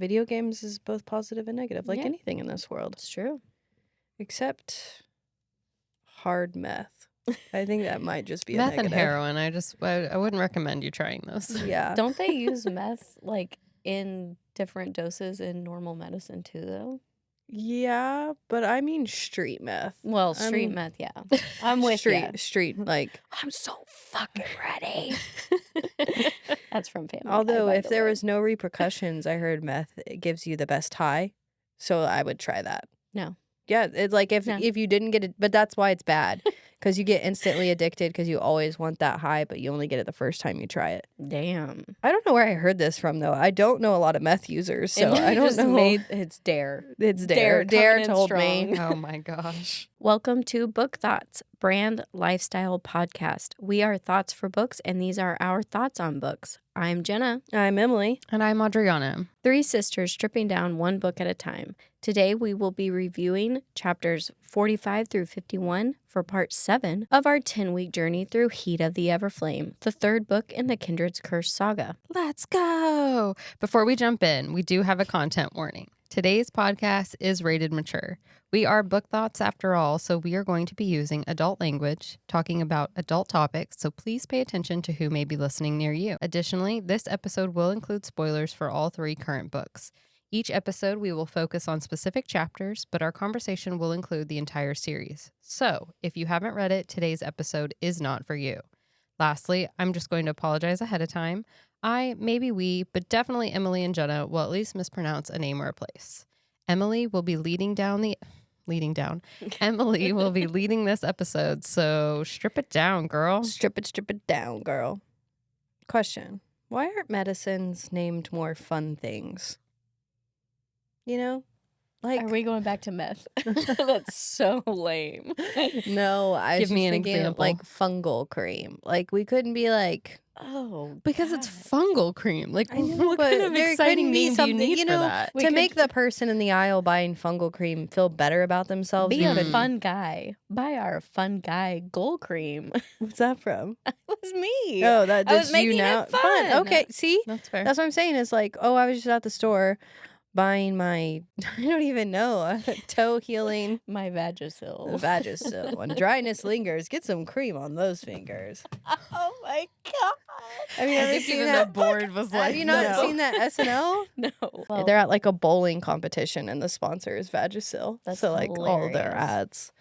video games is both positive and negative, like Yeah. anything in this world. It's true. Except hard meth. I think that might just be a Meth negative. and heroin. I wouldn't recommend you trying those. Yeah. Don't they use meth like in different doses in normal medicine too, though? Yeah, but I mean street meth. Well, street meth, yeah. I'm with you. Street, like. I'm so fucking ready. That's from Family Guy, Although, by if the there way. was no repercussions, I heard meth it gives you the best high, so I would try that. No. Yeah, it's like if you didn't get it, but that's why it's bad, because you get instantly addicted because you always want that high, but you only get it the first time you try it. Damn. I don't know where I heard this from though. I don't know a lot of meth users, so Emily I don't just know. It's Dare. It's Dare. Dare told me. Oh my gosh. Welcome to Book Thots, brand lifestyle podcast. We are thoughts for books, and these are our thoughts on books. I'm Jenna. I'm Emily. And I'm Adriana. 3 sisters stripping down one book at a time. Today we will be reviewing chapters 45 through 51 for part 7 of our 10-week journey through Heat of the Everflame, the third book in the Kindred's Curse saga. Let's go. Before we jump in, we do have a content warning. Today's podcast is rated mature. We are Book Thots after all, so we are going to be using adult language, talking about adult topics, so please pay attention to who may be listening near you. Additionally, this episode will include spoilers for all 3 current books. Each episode, we will focus on specific chapters, but our conversation will include the entire series. So, if you haven't read it, today's episode is not for you. Lastly, I'm just going to apologize ahead of time. Maybe we, but definitely Emily and Jenna will at least mispronounce a name or a place. Emily will be Emily will be leading this episode, so strip it down, girl. Strip it down, girl. Question. Why aren't medicines named more fun things? You know? Like, Are we going back to meth? That's so lame. no, I was Give just me an thinking example. like fungal cream. Like, we couldn't be like, Oh, Because it's fungal cream. Like, I know, what but kind of there exciting couldn't be name do you something, need you for know, that? We to could- make the person in the aisle buying fungal cream feel better about themselves. be we a could- fun guy. Buy our fun guy goal cream. What's that from? It was me. Oh, that I was that's making you now. it fun. Okay, see? That's fair. That's what I'm saying. It's like, oh, I was just at the store buying my, I don't even know, toe healing My Vagisil. Vagisil. When dryness lingers, get some cream on those fingers. Oh my god. Have you I ever think seen even that? the board was like, Have you not no. seen that SNL? No. They're at like a bowling competition and the sponsor is Vagisil. That's so like all their hilarious. ads.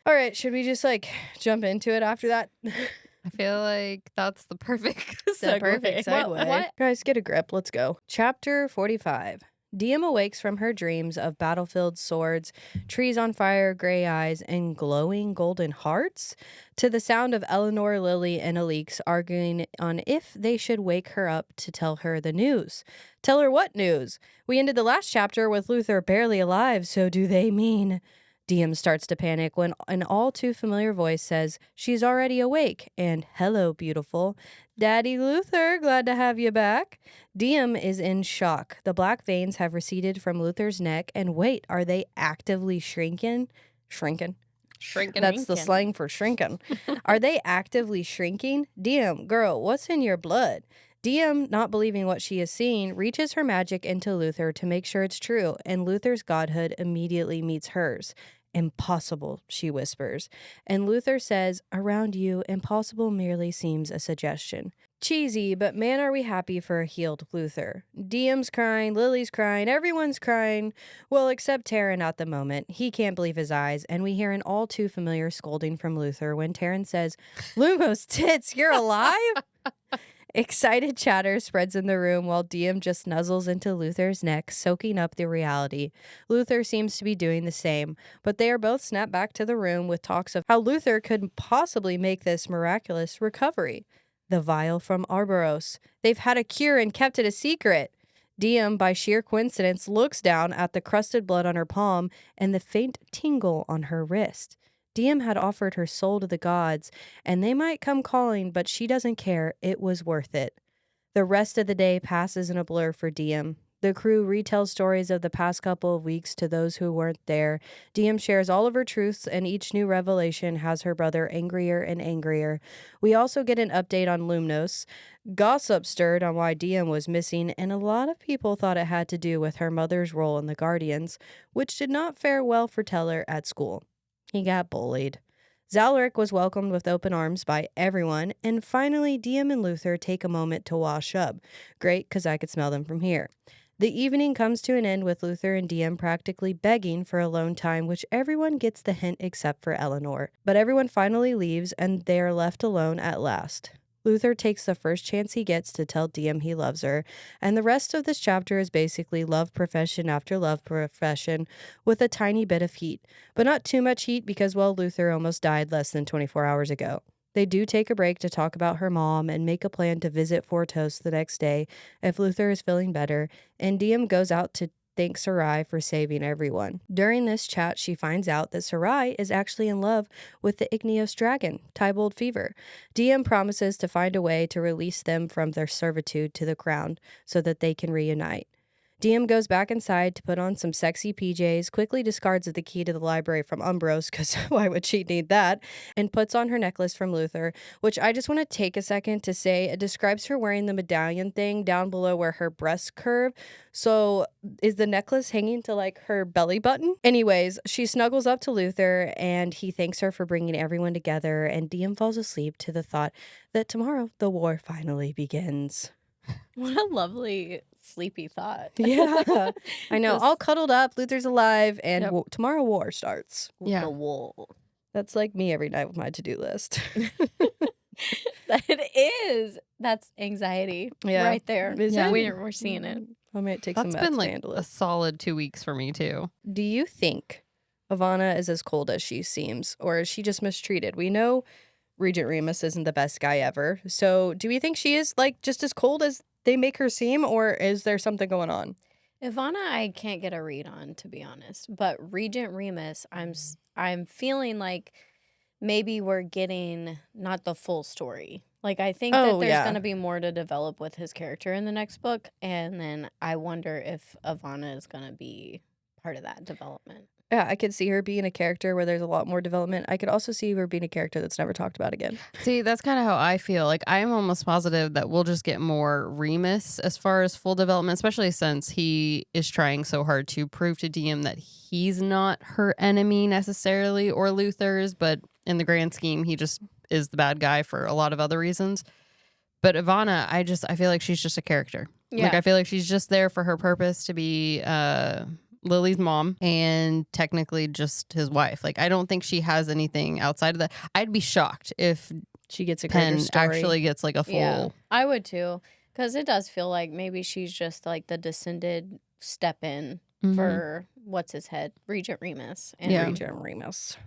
All right, should we just like jump into it after that? I feel like that's the perfect The segue. perfect segue. What? Guys, get a grip. Let's go. Chapter 45. Diem awakes from her dreams of battlefield swords, trees on fire, gray eyes, and glowing golden hearts to the sound of Eleanor, Lily, and Alix arguing on if they should wake her up to tell her the news. Tell her what news? We ended the last chapter with Luther barely alive, so do they mean... Diem starts to panic when an all too familiar voice says she's already awake and hello, beautiful. Daddy Luther, glad to have you back. Diem is in shock. The black veins have receded from Luther's neck and wait, are they actively shrinking? Shrinking. That's the Shrinking. slang for shrinking. Are they actively shrinking? Diem, girl, what's in your blood? Diem, not believing what she is seeing, reaches her magic into Luther to make sure it's true, and Luther's godhood immediately meets hers. Impossible, she whispers. And Luther says, around you, impossible merely seems a suggestion. Cheesy, but man, are we happy for a healed Luther. Diem's crying, Lily's crying, everyone's crying. Well, except Taryn at the moment. He can't believe his eyes, and we hear an all too familiar scolding from Luther when Taryn says, Lumos tits, you're alive? Excited chatter spreads in the room while Diem just nuzzles into Luther's neck, soaking up the reality. Luther seems to be doing the same, but they are both snapped back to the room with talks of how Luther could possibly make this miraculous recovery. The vial from Arboros. They've had a cure and kept it a secret. Diem, by sheer coincidence, looks down at the crusted blood on her palm and the faint tingle on her wrist. Diem had offered her soul to the gods, and they might come calling, but she doesn't care. It was worth it. The rest of the day passes in a blur for Diem. The crew retells stories of the past couple of weeks to those who weren't there. Diem shares all of her truths, and each new revelation has her brother angrier and angrier. We also get an update on Lumnos. Gossip stirred on why Diem was missing, and a lot of people thought it had to do with her mother's role in the Guardians, which did not fare well for Teller at school. He got bullied. Zalric was welcomed with open arms by everyone, and finally Diem and Luther take a moment to wash up. Great, because I could smell them from here. The evening comes to an end with Luther and Diem practically begging for alone time, which everyone gets the hint except for Eleanor. But everyone finally leaves, and they are left alone at last. Luther takes the first chance he gets to tell Diem he loves her, and the rest of this chapter is basically love profession after love profession with a tiny bit of heat. But not too much heat because, well, Luther almost died less than 24 hours ago. They do take a break to talk about her mom and make a plan to visit Fortos the next day if Luther is feeling better, and Diem goes out to thank Sarai for saving everyone. During this chat, she finds out that Sarai is actually in love with the igneous dragon, Tybalt Fever. Diem promises to find a way to release them from their servitude to the crown so that they can reunite. Diem goes back inside to put on some sexy PJs, quickly discards the key to the library from Umbros, because why would she need that, and puts on her necklace from Luther, which I just want to take a second to say it describes her wearing the medallion thing down below where her breasts curve. So is the necklace hanging to like her belly button? Anyways, she snuggles up to Luther and he thanks her for bringing everyone together, and Diem falls asleep to the thought that tomorrow the war finally begins. What a lovely sleepy thought. Yeah, I know. Just- All cuddled up. Luther's alive, and Yep. tomorrow war starts. Yeah. The wool. That's like me every night with my to-do list. It is. That's anxiety Yeah. right there. Is Yeah. it? We're seeing it. I might take That's some been meds like to handle a it. solid 2 weeks for me too. Do you think Ivana is as cold as she seems, or is she just mistreated? We know Regent Remus isn't the best guy ever, so do we think she is like just as cold as they make her seem, or is there something going on? Ivana, I can't get a read on, to be honest. But Regent Remus, I'm feeling like maybe we're getting not the full story. Like I think that Oh, there's yeah. going to be more to develop with his character in the next book, and then I wonder if Ivana is going to be part of that development. Yeah, I could see her being a character where there's a lot more development. I could also see her being a character that's never talked about again. See, that's kind of how I feel. Like I am almost positive that we'll just get more Remus as far as full development, especially since he is trying so hard to prove to Diem that he's not her enemy necessarily or Luther's, but in the grand scheme, he just is the bad guy for a lot of other reasons. But Ivana, I feel like she's just a character. Like I feel like she's just there for her purpose to be Lily's mom and technically just his wife. Like I don't think she has anything outside of that. I'd be shocked if She gets a Penn greater story. actually gets like a full. Yeah, I would too, because it does feel like maybe she's just like the descended step in Mhm. for what's his head, Regent Remus, and Yeah. Regent Remus.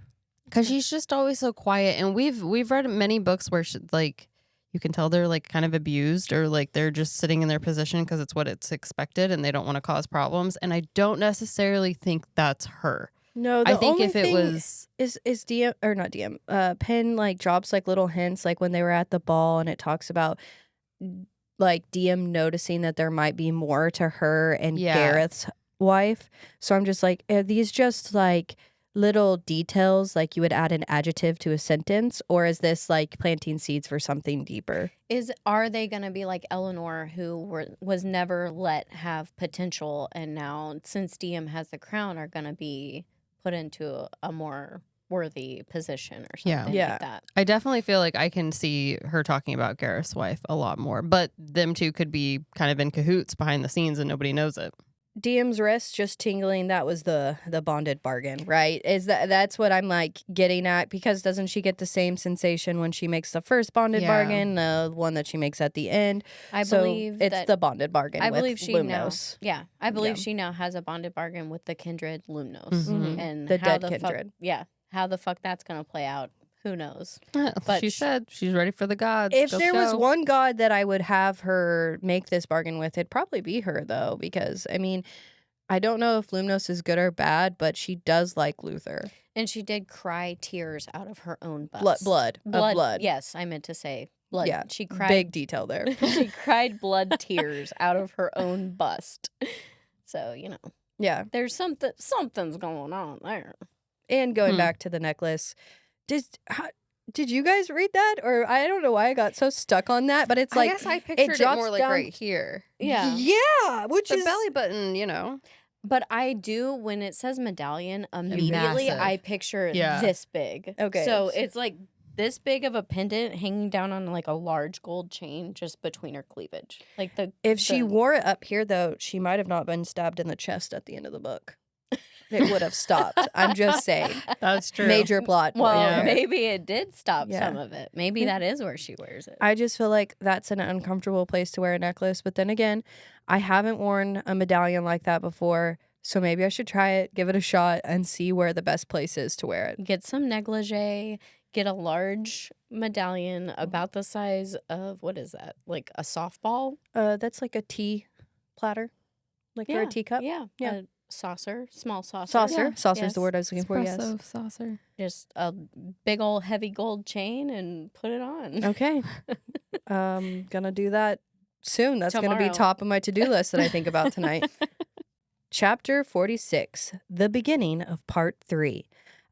Because she's just always so quiet, and we've read many books where like you can tell they're like kind of abused or like they're just sitting in their position because it's what it's expected and they don't want to cause problems. And I don't necessarily think that's her. No, I think if it was is DM or not DM, Penn like drops like little hints like when they were at the ball and it talks about like DM noticing that there might be more to her and Yeah. Gareth's wife. So I'm just like, are these just like little details like you would add an adjective to a sentence, or is this like planting seeds for something deeper? Are they going to be like Eleanor, who was never let have potential, and now since DM has the crown, are going to be put into a more worthy position or Yeah. something Yeah. like that? I definitely feel like I can see her talking about Gareth's wife a lot more, but them two could be kind of in cahoots behind the scenes and nobody knows it. DM's wrist just tingling, that was the bonded bargain, right? Is that's what I'm like getting at, because doesn't she get the same sensation when she makes the first bonded Yeah. bargain, the one that she makes at the end? I So believe it's that the bonded bargain. I with believe she now. Lumnos. Yeah, I believe Yeah. she now has a bonded bargain with the kindred Lumnos, Mhm. and The how dead the kindred. how the fuck that's gonna play out, who knows? But she said she's ready for the gods. If Let's there was go. one god that I would have her make this bargain with, it'd probably be her, though, because I mean, I don't know if Lumnos is good or bad, but she does like Luther. And she did cry tears out of her own Blood, bust. blood, of blood. Yes, I meant to say blood. Yeah, She cried. big detail there. She cried blood tears out of her own bust. So, Yeah. there's something's going on there. And going back to the necklace, did you guys read that? Or I don't know why I got so stuck on that, but it's I like guess I pictured it drops more like down- right here. Yeah. Yeah, which The is belly button, But I do, when it says medallion, immediately Massive. I picture Yeah. this big. Okay. So it's like this big of a pendant hanging down on like a large gold chain just between her cleavage. Like If she the- wore it up here, though, she might have not been stabbed in the chest at the end of the book. It would have stopped. I'm just saying. That's true. Major plot. Well, point there. maybe it did stop Yeah. some of it. Maybe that is where she wears it. I just feel like that's an uncomfortable place to wear a necklace. But then again, I haven't worn a medallion like that before. So maybe I should try it, give it a shot, and see where the best place is to wear it. Get some negligee, get a large medallion about the size of, what is that? Like a softball? That's like a tea platter, like for a teacup. Yeah. Yeah. A saucer, small saucer. Saucer. Yeah. Saucer is Yes. the word I was looking for, yes. Espresso saucer. Just a big old heavy gold chain and put it on. Okay. Gonna do that soon. That's gonna be Tomorrow. top of my to-do list that I think about tonight. Chapter 46, the beginning of part 3.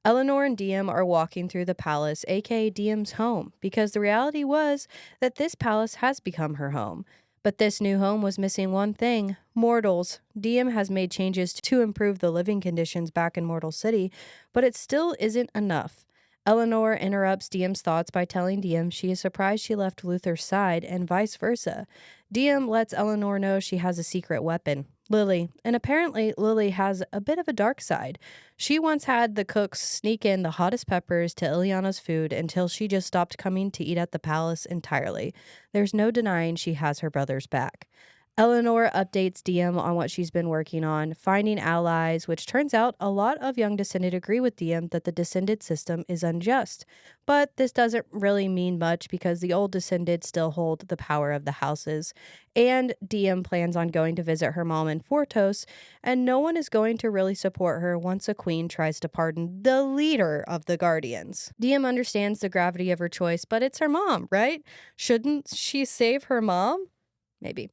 Eleanor and Diem are walking through the palace, aka Diem's home, because the reality was that this palace has become her home. But this new home was missing one thing: mortals. Diem has made changes to improve the living conditions back in Mortal City, but it still isn't enough. Eleanor interrupts Diem's thoughts by telling Diem she is surprised she left Luther's side, and vice versa. Diem lets Eleanor know she has a secret weapon, Lily, and apparently Lily has a bit of a dark side. She once had the cooks sneak in the hottest peppers to Ileana's food until she just stopped coming to eat at the palace entirely. There's no denying she has her brother's back. Eleanor updates Diem on what she's been working on, finding allies, which turns out a lot of young Descended agree with Diem that the Descended system is unjust. But this doesn't really mean much because the old Descended still hold the power of the houses. And Diem plans on going to visit her mom in Fortos, and no one is going to really support her once a queen tries to pardon the leader of the Guardians. Diem understands the gravity of her choice, but it's her mom, right? Shouldn't she save her mom? Maybe.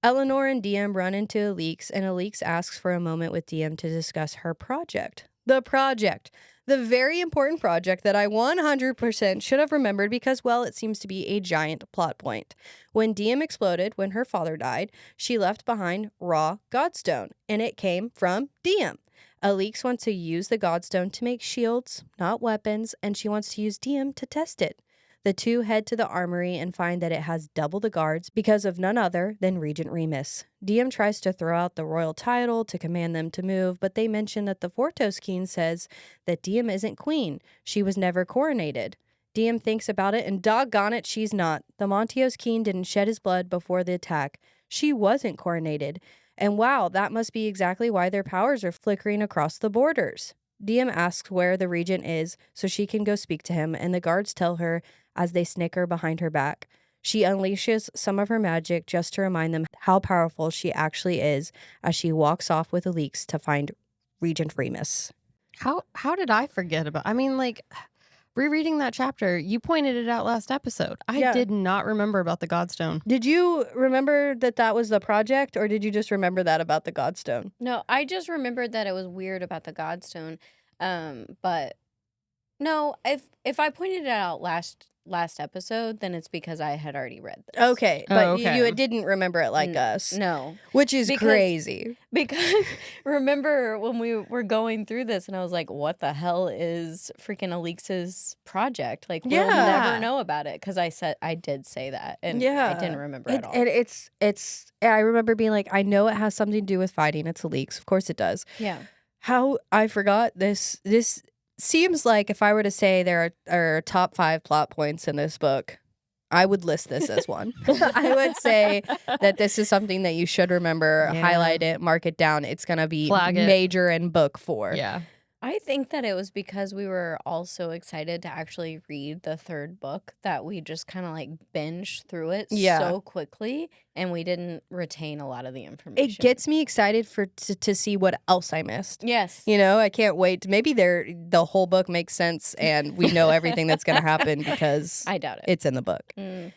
Eleanor and Diem run into Alix, and Alix asks for a moment with Diem to discuss her project. The project. The very important project that I 100% should have remembered because, well, it seems to be a giant plot point. When Diem exploded, when her father died, she left behind raw Godstone, and it came from Diem. Alix wants to use the Godstone to make shields, not weapons, and she wants to use Diem to test it. The two head to the armory and find that it has double the guards because of none other than Regent Remus. Diem tries to throw out the royal title to command them to move, but they mention that the Fortos king says that Diem isn't queen. She was never coronated. Diem thinks about it, and doggone it, she's not. The Montios king didn't shed his blood before the attack. She wasn't coronated. And wow, that must be exactly why their powers are flickering across the borders. Diem asks where the regent is so she can go speak to him, and the guards tell her as they snicker behind her back. She unleashes some of her magic just to remind them how powerful she actually is as she walks off with Alix to find Regent Remus. How did I forget about? I mean, like, rereading that chapter, you pointed it out last episode. I did not remember about the Godstone. Did you remember that was the project, or did you just remember that about the Godstone? No, I just remembered that it was weird about the Godstone. But no, if I pointed it out last episode, then it's because I had already read this. Okay, but okay. you didn't remember it like us. No. Which is Because- crazy. Because remember when we were going through this and I was like, what the hell is freaking Alix's project? Like, we'll Yeah. never know about it. Because I did say that. And Yeah. I didn't remember at all. And it's I remember being like, I know it has something to do with fighting. It's Alix. Of course it does. Yeah. How I forgot this seems like if I were to say there are top 5 plot points in this book, I would list this as one. I would say that this is something that you should remember, Yeah. highlight it, mark it down. It's going to be Flag it. major in book 4. Yeah. I think that it was because we were all so excited to actually read the third book that we just kind of like binged through it Yeah. so quickly, and we didn't retain a lot of the It information. gets me excited to see what else I missed. Yes. You know, I can't wait. Maybe the whole book makes sense and we know everything that's going to happen because I doubt it. it's in the book. Mm.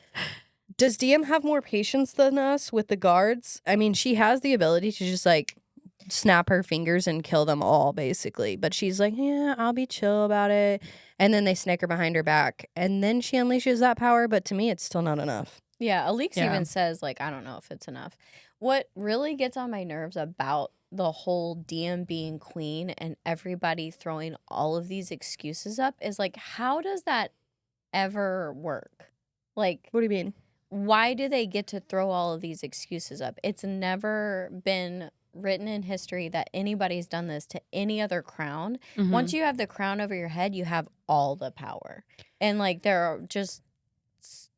Does DM have more patience than us with the guards? I mean, she has the ability to just like snap her fingers and kill them all, basically. But she's like, yeah, I'll be chill about it. And then they snicker behind her back. And then she unleashes that power. But to me, it's still not enough. Yeah, Alix Yeah. even says, like, I don't know if it's enough. What really gets on my nerves about the whole DM being queen and everybody throwing all of these excuses up is, like, how does that ever work? Like, What do you mean? why do they get to throw all of these excuses up? It's never been written in history that anybody's done this to any other crown. Mhm. Once you have the crown over your head, you have all the power. And like they're just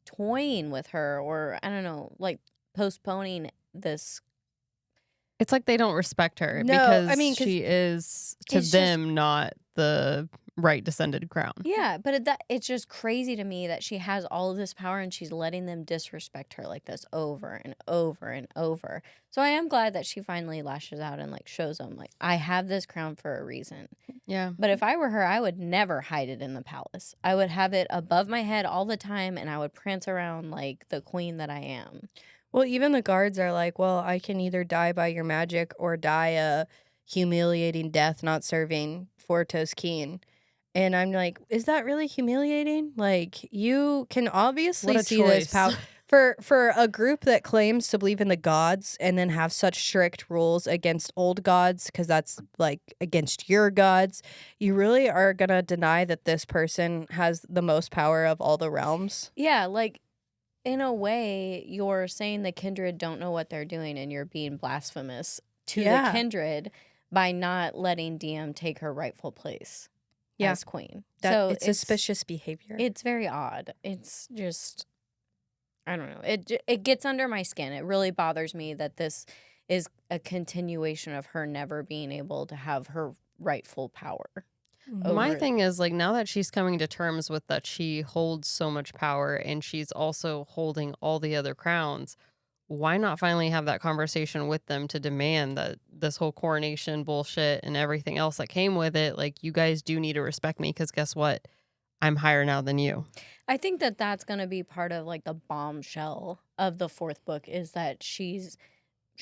toying with her, or I don't know, like postponing this. It's like they don't respect her No, because I mean, 'cause she is to it's just- them not the right descended crown. Yeah, but it's just crazy to me that she has all of this power and she's letting them disrespect her like this over and over and over. So I am glad that she finally lashes out and like shows them like, I have this crown for a reason. Yeah. But if I were her, I would never hide it in the palace. I would have it above my head all the time and I would prance around like the queen that I am. well, even the guards are like, well, I can either die by your magic or die a humiliating death not serving Fortos Keen. And I'm like, is that really humiliating? Like, you can obviously What a see this choice. power for a group that claims to believe in the gods and then have such strict rules against old gods, because that's like against your gods. You really are gonna deny that this person has the most power of all the realms. Yeah, like in a way, you're saying the kindred don't know what they're doing and you're being blasphemous to Yeah. the kindred by not letting DM take her rightful place as queen. That So it's suspicious behavior. It's very odd. It's just, I don't know. It gets under my skin. It really bothers me that this is a continuation of her never being able to have her rightful power. My over- thing is, like, now that she's coming to terms with that she holds so much power and she's also holding all the other crowns, why not finally have that conversation with them to demand that this whole coronation bullshit and everything else that came with it, like, you guys do need to respect me because guess what? I'm higher now than you. I think that that's going to be part of like the bombshell of the fourth book is that she's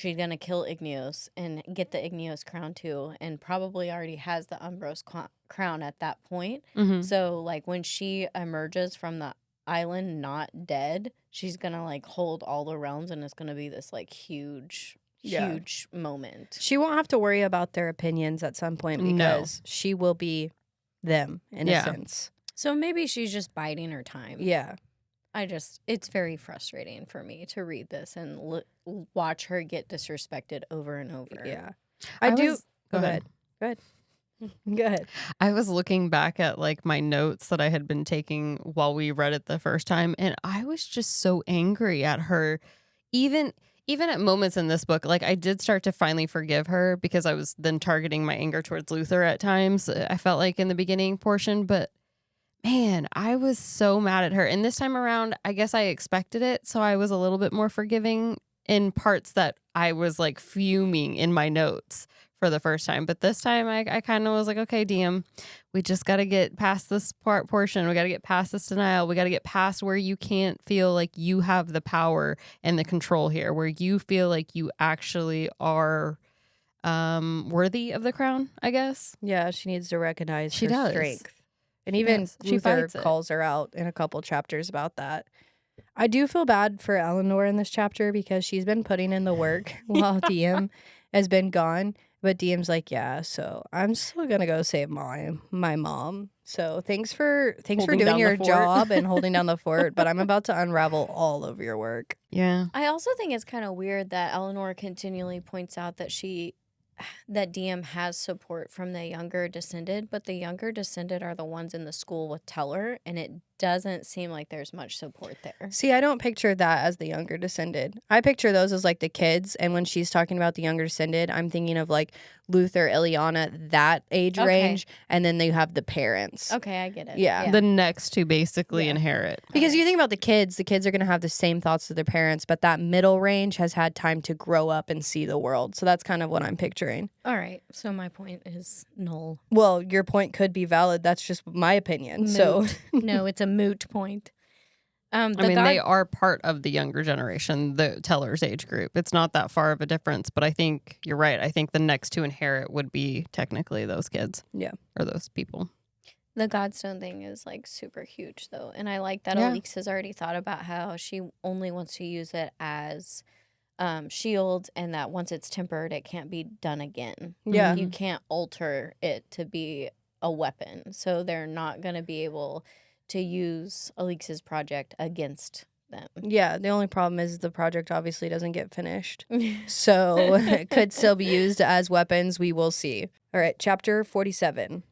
going to kill Igneos and get the Igneos crown too, and probably already has the Umbros crown at that point. Mm-hmm. So like when she emerges from the island not dead, she's going to like hold all the realms and it's going to be this like huge moment. She won't have to worry about their opinions at some point because she will be them in a sense. So maybe she's just biding her time. Yeah. It's very frustrating for me to read this and watch her get disrespected over and over. Yeah. Go ahead. Go ahead. I was looking back at like my notes that I had been taking while we read it the first time, and I was just so angry at her. Even at moments in this book, like I did start to finally forgive her because I was then targeting my anger towards Luther at times. I felt like in the beginning portion, but man, I was so mad at her. And this time around, I guess I expected it, so I was a little bit more forgiving in parts that I was like fuming in my notes for the first time. But this time I kind of was like, okay, DM, we just got to get past this portion. We got to get past this denial. We got to get past where you can't feel like you have the power and the control here, where you feel like you actually are worthy of the crown, I guess. Yeah, she needs to recognize She her does. strength. And even She Luther fights it. calls her out in a couple chapters about that. I do feel bad for Eleanor in this chapter because she's been putting in the work while DM has been gone. But DM's like, yeah, so I'm still gonna go save my mom. So thanks for Holding doing down your the fort. job and holding down the fort. But I'm about to unravel all of your work. Yeah. I also think it's kind of weird that Eleanor continually points out that that DM has support from the younger descended, but the younger descended are the ones in the school with Teller, and it doesn't seem like there's much support there. See, I don't picture that as the younger descended. I picture those as like the kids. And when she's talking about the younger descended, I'm thinking of like Luther, Ileana, that age range. And then you have the parents. Okay, I get it. Yeah. The next to basically Yeah. inherit. Because you think about the kids are going to have the same thoughts as their parents, but that middle range has had time to grow up and see the world. So that's kind of what I'm picturing. All right. So my point is null. Well, your point could be valid. That's just my opinion. Moot. So No, it's a moot point. They are part of the younger generation, the teller's age group. It's not that far of a difference, but I think you're right. I think the next to inherit would be technically those kids. Yeah. Or those people. The Godstone thing is like super huge though. And I like that Yeah. Alix has already thought about how she only wants to use it as shield, and that once it's tempered, it can't be done again. Yeah. You can't alter it to be a weapon. So they're not going to be able to use Alix's project against them. Yeah, the only problem is the project obviously doesn't get finished. So it could still be used as weapons. We will see. All right, chapter 47.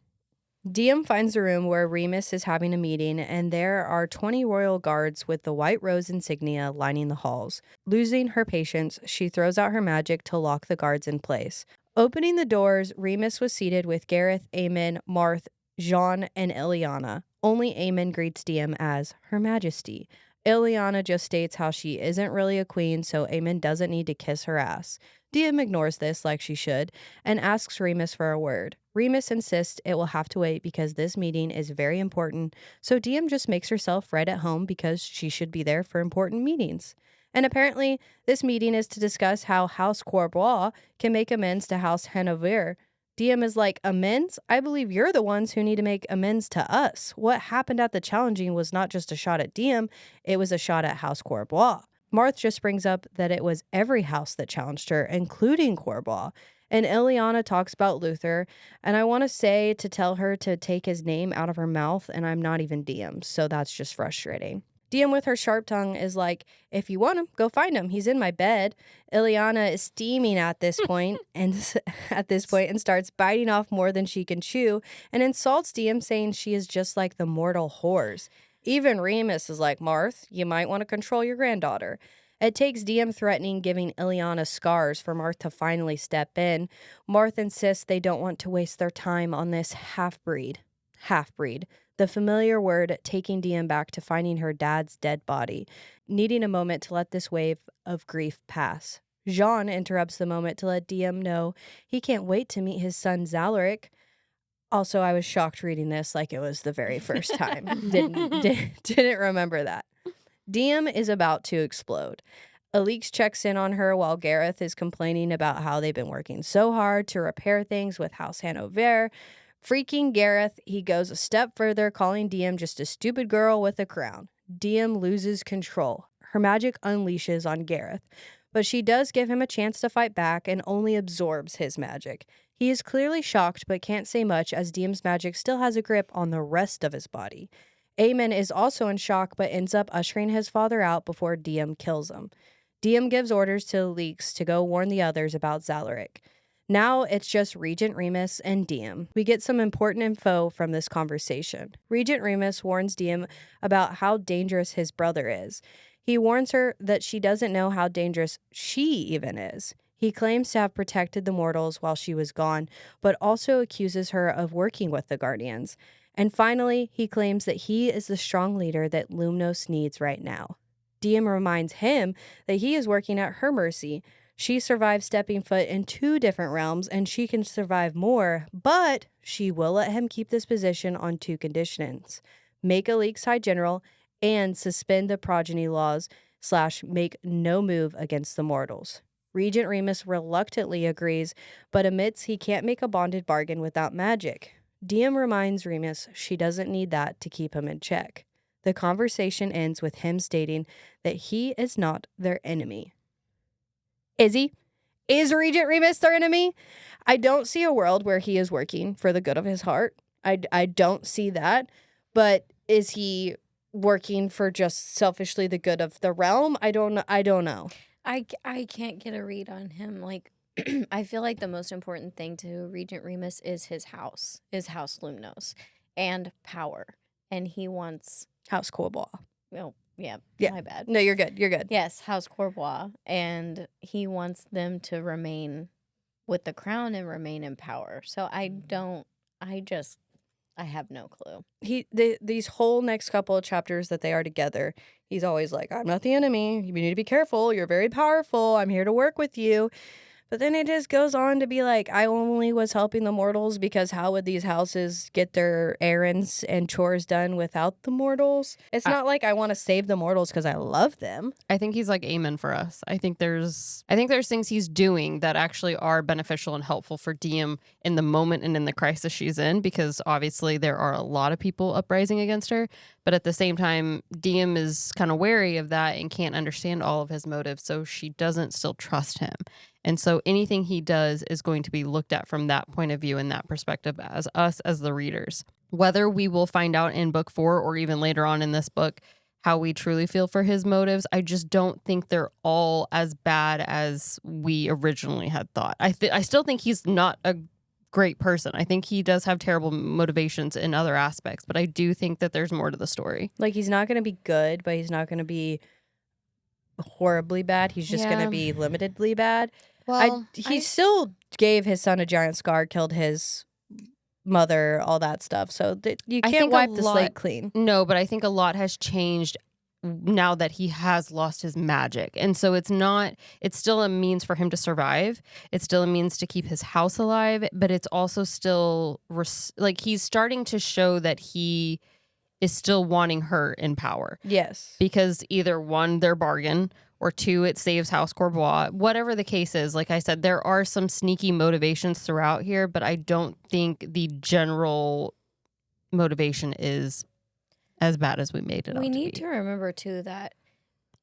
Diem finds a room where Remus is having a meeting, and there are 20 royal guards with the white rose insignia lining the halls. Losing her patience, she throws out her magic to lock the guards in place. Opening the doors, Remus was seated with Gareth, Aemon, Marth, Jean, and Ileana. Only Aemon greets Diem as Her Majesty. Ileana just states how she isn't really a queen, so Aemon doesn't need to kiss her ass. Diem ignores this like she should and asks Remus for a word. Remus insists it will have to wait because this meeting is very important, so Diem just makes herself right at home because she should be there for important meetings. And apparently, this meeting is to discuss how House Courbois can make amends to House Hanover. Diem is like, amends? I believe you're the ones who need to make amends to us. What happened at the challenging was not just a shot at Diem, it was a shot at House Courbois. Marth just brings up that it was every house that challenged her, including Courbois. And Ileana talks about Luther, and I want to say to tell her to take his name out of her mouth, and I'm not even Diem, so that's just frustrating. Diem with her sharp tongue is like, if you want him, go find him. He's in my bed. Ileana is steaming at this point and starts biting off more than she can chew and insults Diem, saying she is just like the mortal whores. Even Remus is like, Marth, you might want to control your granddaughter. It takes Diem threatening giving Ileana scars for Marth to finally step in. Marth insists they don't want to waste their time on this half-breed. Half-breed. The familiar word taking Diem back to finding her dad's dead body, needing a moment to let this wave of grief pass. Jean interrupts the moment to let Diem know he can't wait to meet his son Zalaric. Also, I was shocked reading this like it was the very first time. Didn't remember that. Diem is about to explode. Alix checks in on her while Gareth is complaining about how they've been working so hard to repair things with House Hanover. Freaking Gareth, he goes a step further, calling Diem just a stupid girl with a crown. Diem loses control. Her magic unleashes on Gareth, but she does give him a chance to fight back and only absorbs his magic. He is clearly shocked but can't say much as Diem's magic still has a grip on the rest of his body. Aemon is also in shock but ends up ushering his father out before Diem kills him. Diem gives orders to Alix to go warn the others about Zalaric. Now it's just Regent Remus and Diem. We get some important info from this conversation. Regent Remus warns Diem about how dangerous his brother is. He warns her that she doesn't know how dangerous she even is. He claims to have protected the mortals while she was gone, but also accuses her of working with the Guardians. And finally, he claims that he is the strong leader that Lumnos needs right now. Diem reminds him that he is working at her mercy. She survived stepping foot in 2 different realms, and she can survive more, but she will let him keep this position on 2 conditions. Make Alix High General and suspend the progeny laws / make no move against the mortals. Regent Remus reluctantly agrees, but admits he can't make a bonded bargain without magic. Diem reminds Remus she doesn't need that to keep him in check. The conversation ends with him stating that he is not their enemy. Is he? Is Regent Remus their enemy? I don't see a world where he is working for the good of his heart. I don't see that. But is he working for just selfishly the good of the realm? I don't know. I can't get a read on him. Like, I feel like the most important thing to Regent Remus is his house Lumnos, and power. and he wants, House Corbois. oh, yeah, Yeah. my bad. No, you're good. You're good. Yes, House Corbois, and he wants them to remain with the crown and remain in power. So I have no clue. These whole next couple of chapters that they are together, he's always like, I'm not the enemy. You need to be careful. You're very powerful. I'm here to work with you. But then it just goes on to be like, I only was helping the mortals because how would these houses get their errands and chores done without the mortals? It's not like I want to save the mortals because I love them. I think he's like amen for us. I think there's things he's doing that actually are beneficial and helpful for Diem in the moment and in the crisis she's in, because obviously there are a lot of people uprising against her. But at the same time, Diem is kind of wary of that and can't understand all of his motives, so she doesn't still trust him. And so anything he does is going to be looked at from that point of view and that perspective as us as the readers. Whether we will find out in book 4 or even later on in this book how we truly feel for his motives, I just don't think they're all as bad as we originally had thought. I still think he's not a great person. I think he does have terrible motivations in other aspects, but I do think that there's more to the story. Like, he's not going to be good, but he's not going to be horribly bad. He's just going to be limitedly bad. Well, he still gave his son a giant scar, killed his mother, all that stuff. So you can't wipe the slate clean. No, but I think a lot has changed now that he has lost his magic. And so it's still a means for him to survive. It's still a means to keep his house alive, but it's also still like he's starting to show that he is still wanting her in power. Yes. Because either one, their bargain, or 2, it saves House Corbois. Whatever the case is, like I said, there are some sneaky motivations throughout here, but I don't think the general motivation is as bad as we made it out to be. We need to remember, too, that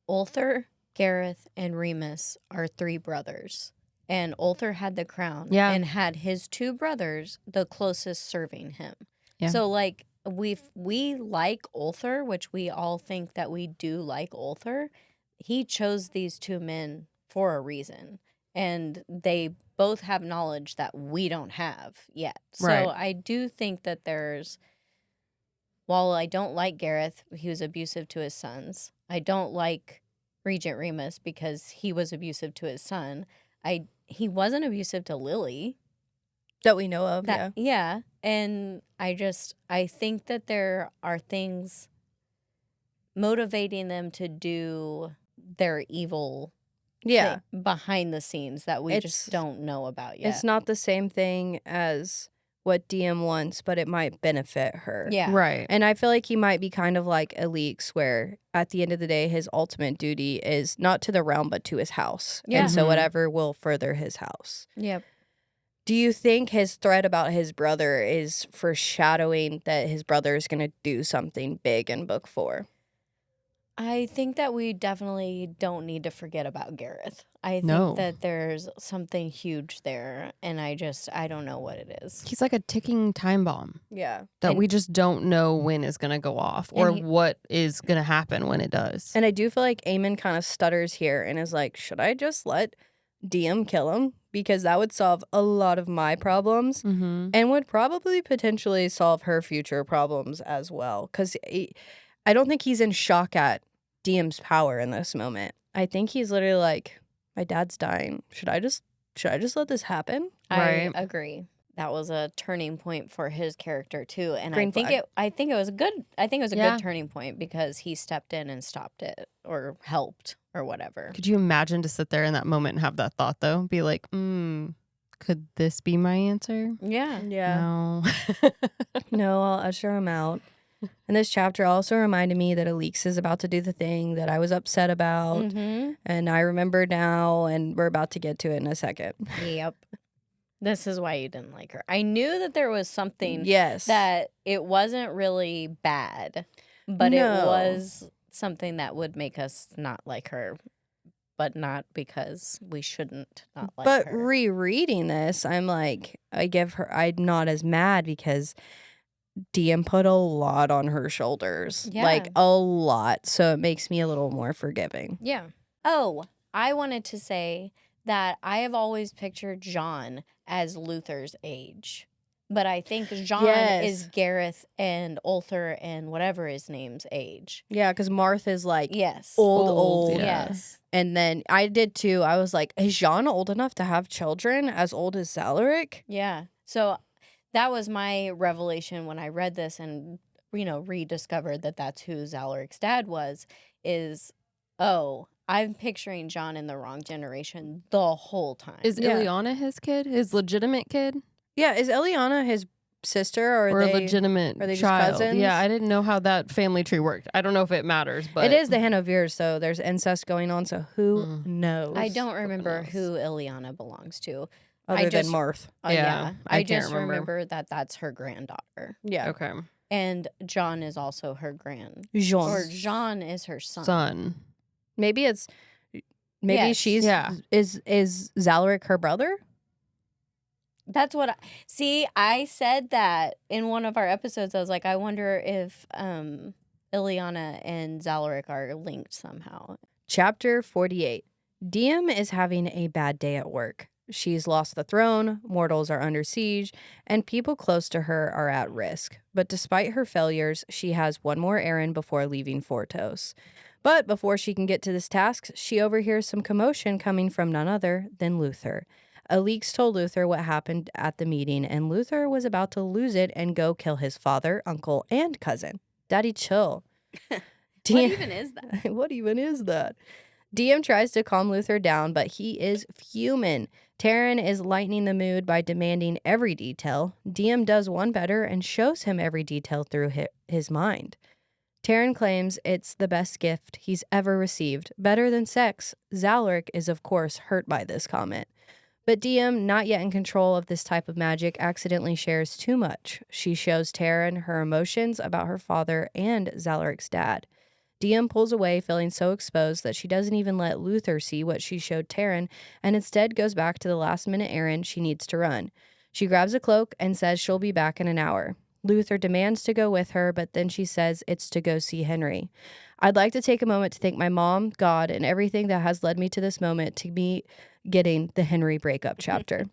Ulthar, Gareth, and Remus are 3 brothers. And Ulthar had the crown and had his 2 brothers the closest serving him. Yeah. So, like, we like Ulthar, which we all think that we do like Ulthar. He chose these 2 men for a reason, and they both have knowledge that we don't have yet. So I do think that while I don't like Gareth, he was abusive to his sons. I don't like Regent Remus because he was abusive to his son. He wasn't abusive to Lily. That we know of, Yeah, and I think that there are things motivating them to do their evil behind the scenes that we just don't know about yet. It's not the same thing as what Diem wants, but it might benefit her. Yeah. Right. And I feel like he might be kind of like Elix, where at the end of the day, his ultimate duty is not to the realm, but to his house. Yeah. And so whatever will further his house. Yep. Do you think his threat about his brother is foreshadowing that his brother is going to do something big in book 4? I think that we definitely don't need to forget about Gareth. I think that there's something huge there, and I don't know what it is. He's like a ticking time bomb. Yeah. That we just don't know when it's going to go off or what is going to happen when it does. And I do feel like Aemon kind of stutters here and is like, should I just let Diem kill him? Because that would solve a lot of my problems and would probably potentially solve her future problems as well. Because I don't think he's in shock at Diem's power in this moment. I think he's literally like, my dad's dying. Should I just let this happen? I agree. That was a turning point for his character too, and I think it was a good turning point because he stepped in and stopped it or helped or whatever. Could you imagine to sit there in that moment and have that thought though? Be like, could this be my answer? Yeah. No. No, I'll usher him out. And this chapter also reminded me that Elix is about to do the thing that I was upset about. And I remember now, and we're about to get to it in a second. Yep. This is why you didn't like her. I knew that there was something that it wasn't really bad, but it was something that would make us not like her, but not because we shouldn't not like her. But rereading this, I'm like, I'm not as mad because Diem put a lot on her shoulders. Yeah. Like, a lot. So it makes me a little more forgiving. Yeah. Oh, I wanted to say that I have always pictured John as Luther's age. But I think Jean Yes. is Gareth and Ulthar and whatever his name's age. Yeah, because Marth is like Yes. old. yeah. Yes. And then I did too. I was like, is Jean old enough to have children as old as Zalaric? Yeah. So that was my revelation when I read this and, rediscovered that that's who Zalaric's dad was, is, oh, I'm picturing John in the wrong generation the whole time. Is Yeah. Ileana his kid? His legitimate kid? Yeah, is Eliana his sister or Or a legitimate are they just child? cousins? Yeah, I didn't know how that family tree worked. I don't know if it matters, but It is the Hanovers, so there's incest going on, so who knows? I don't Who remember knows? who Ileana belongs to. Other just- than Marth. Yeah, I I can't just remember. remember that that's her granddaughter. Yeah. Okay. And John is also her Jean. Or Jean is her son. Son. Maybe Yes. she's Yeah. is Zalaric her brother? That's what I said that in one of our episodes. I was like, I wonder if Ileana and Zalaric are linked somehow. Chapter 48. Diem is having a bad day at work. She's lost the throne, mortals are under siege, and people close to her are at risk. But despite her failures, she has one more errand before leaving Fortos. But before she can get to this task, she overhears some commotion coming from none other than Luther. Alix told Luther what happened at the meeting, and Luther was about to lose it and go kill his father, uncle, and cousin. Daddy, chill. What Diem- even is that? What even is that? Diem tries to calm Luther down, but he is fuming. Taryn is lightening the mood by demanding every detail. Diem does one better and shows him every detail through his mind. Taryn claims it's the best gift he's ever received, better than sex. Zalaric is, of course, hurt by this comment. But Diem, not yet in control of this type of magic, accidentally shares too much. She shows Taryn her emotions about her father and Zalaric's dad. Diem pulls away, feeling so exposed that she doesn't even let Luther see what she showed Taryn, and instead goes back to the last-minute errand she needs to run. She grabs a cloak and says she'll be back in an hour. Luther demands to go with her, but then she says it's to go see Henry. I'd like to take a moment to thank my mom, God, and everything that has led me to this moment, to me getting the Henry breakup chapter.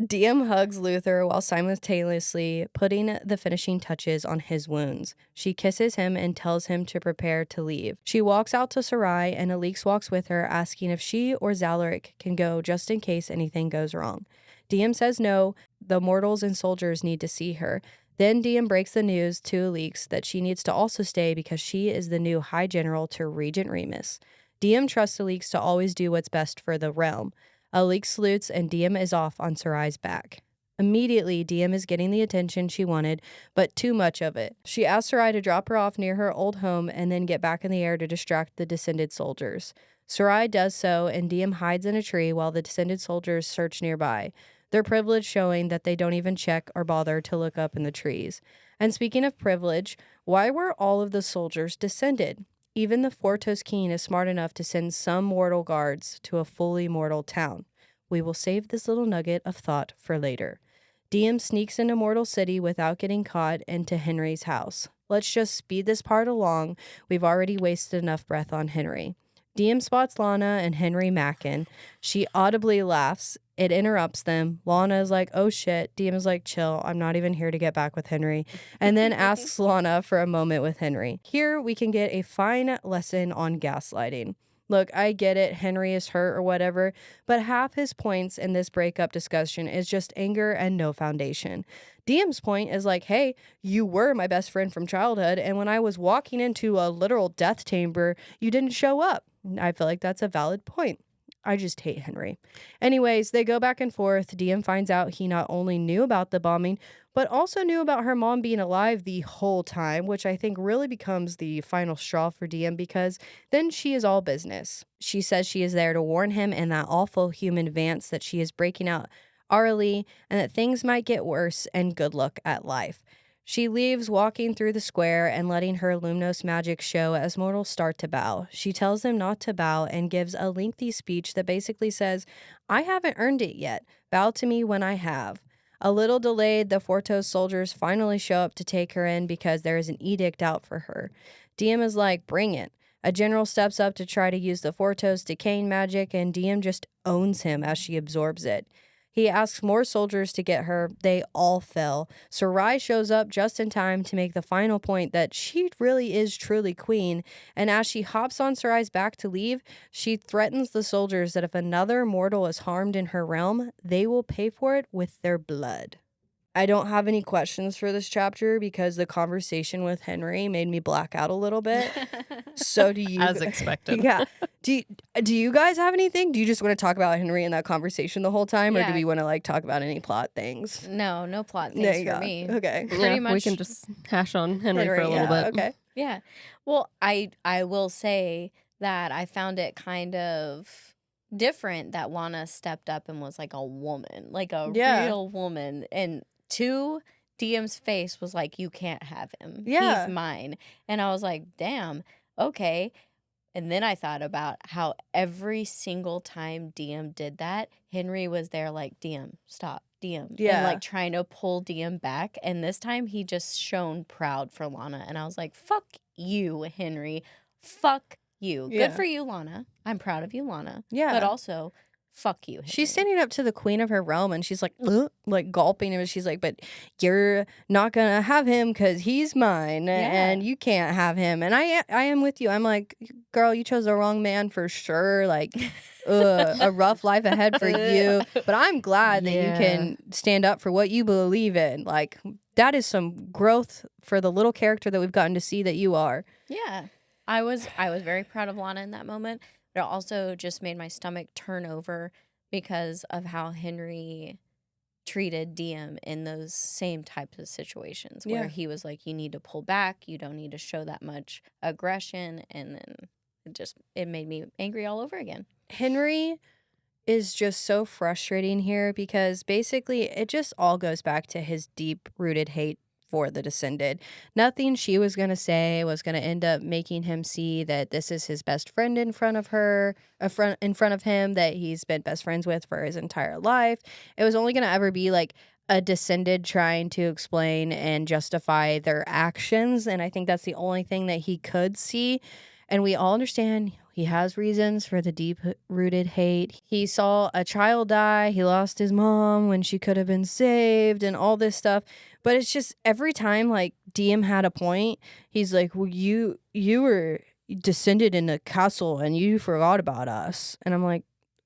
Diem hugs Luther while simultaneously putting the finishing touches on his wounds. She kisses him and tells him to prepare to leave. She walks out to Sarai, and Alix walks with her, asking if she or Zalaric can go just in case anything goes wrong. Diem says no, the mortals and soldiers need to see her. Then Diem breaks the news to Alix that she needs to also stay because she is the new High General to Regent Remus. Diem trusts Alix to always do what's best for the realm. Alix salutes, and Diem is off on Sarai's back. Immediately, Diem is getting the attention she wanted, but too much of it. She asks Sarai to drop her off near her old home and then get back in the air to distract the descended soldiers. Sarai does so, and Diem hides in a tree while the descended soldiers search nearby, their privilege showing that they don't even check or bother to look up in the trees. And speaking of privilege, why were all of the soldiers descended? Even the Fortos King is smart enough to send some mortal guards to a fully mortal town. We will save this little nugget of thought for later. Diem sneaks into Mortal City without getting caught into Henry's house. Let's just speed this part along. We've already wasted enough breath on Henry. Diem spots Lana and Henry Mackin. She audibly laughs. It interrupts them. Lana is like, oh shit. Diem is like, chill. I'm not even here to get back with Henry. And then asks Lana for a moment with Henry. Here we can get a fine lesson on gaslighting. Look, I get it. Henry is hurt or whatever, but half his points in this breakup discussion is just anger and no foundation. Diem's point is like, hey, you were my best friend from childhood, and when I was walking into a literal death chamber, you didn't show up. I feel like that's a valid point. I just hate Henry. Anyways, they go back and forth. Diem finds out he not only knew about the bombing, but also knew about her mom being alive the whole time, which I think really becomes the final straw for Diem because then she is all business. She says she is there to warn him and that awful human Vance that she is breaking out Arlie and that things might get worse, and good luck at life. She leaves, walking through the square and letting her Lumnos magic show as mortals start to bow. She tells them not to bow and gives a lengthy speech that basically says, I haven't earned it yet. Bow to me when I have. A little delayed, the Fortos soldiers finally show up to take her in because there is an edict out for her. Diem is like, bring it. A general steps up to try to use the Fortos decaying magic, and Diem just owns him as she absorbs it. He asks more soldiers to get her. They all fell. Sarai shows up just in time to make the final point that she really is truly queen. And as she hops on Sarai's back to leave, she threatens the soldiers that if another mortal is harmed in her realm, they will pay for it with their blood. I don't have any questions for this chapter because the conversation with Henry made me black out a little bit. So do you? As expected. Yeah. Do you guys have anything? Do you just want to talk about Henry in that conversation the whole time, or do Yeah. we want to like talk about any plot things? No plot There things you for go. me. Okay. Pretty much. We can just hash on Henry for a little yeah, bit. Okay. Yeah. Well, I will say that I found it kind of different that Lana stepped up and was like a woman, like a Yeah. real woman. And to DM's face was like, you can't have him. Yeah. He's mine. And I was like, damn, okay. And then I thought about how every single time DM did that, Henry was there like, DM, stop, DM. Yeah. And like trying to pull DM back. And this time he just shone proud for Lana. And I was like, fuck you, Henry. Fuck you. Yeah. Good for you, Lana. I'm proud of you, Lana. Yeah. But also, fuck you, Henry. She's standing up to the queen of her realm, and she's like, "Ugh," like gulping him. And she's like, but you're not gonna have him because he's mine, and you can't have him. And I am with you. I'm like, girl, you chose the wrong man for sure. Like, a rough life ahead for you. But I'm glad that you can stand up for what you believe in. Like, that is some growth for the little character that we've gotten to see that you are. Yeah. I was very proud of Lana in that moment. But it also just made my stomach turn over because of how Henry treated DM in those same types of situations where Yeah. he was like, you need to pull back. You don't need to show that much aggression. And then it made me angry all over again. Henry is just so frustrating here because basically it just all goes back to his deep-rooted hate for the Descended. Nothing she was going to say was going to end up making him see that this is his best friend in front of her, in front of him that he's been best friends with for his entire life. It was only going to ever be like a Descended trying to explain and justify their actions, and I think that's the only thing that he could see. And we all understand he has reasons for the deep-rooted hate. He saw a child die. He lost his mom when she could have been saved and all this stuff. But it's just every time, like, DM had a point, he's like, well, you were descended in the castle and you forgot about us. And I'm like,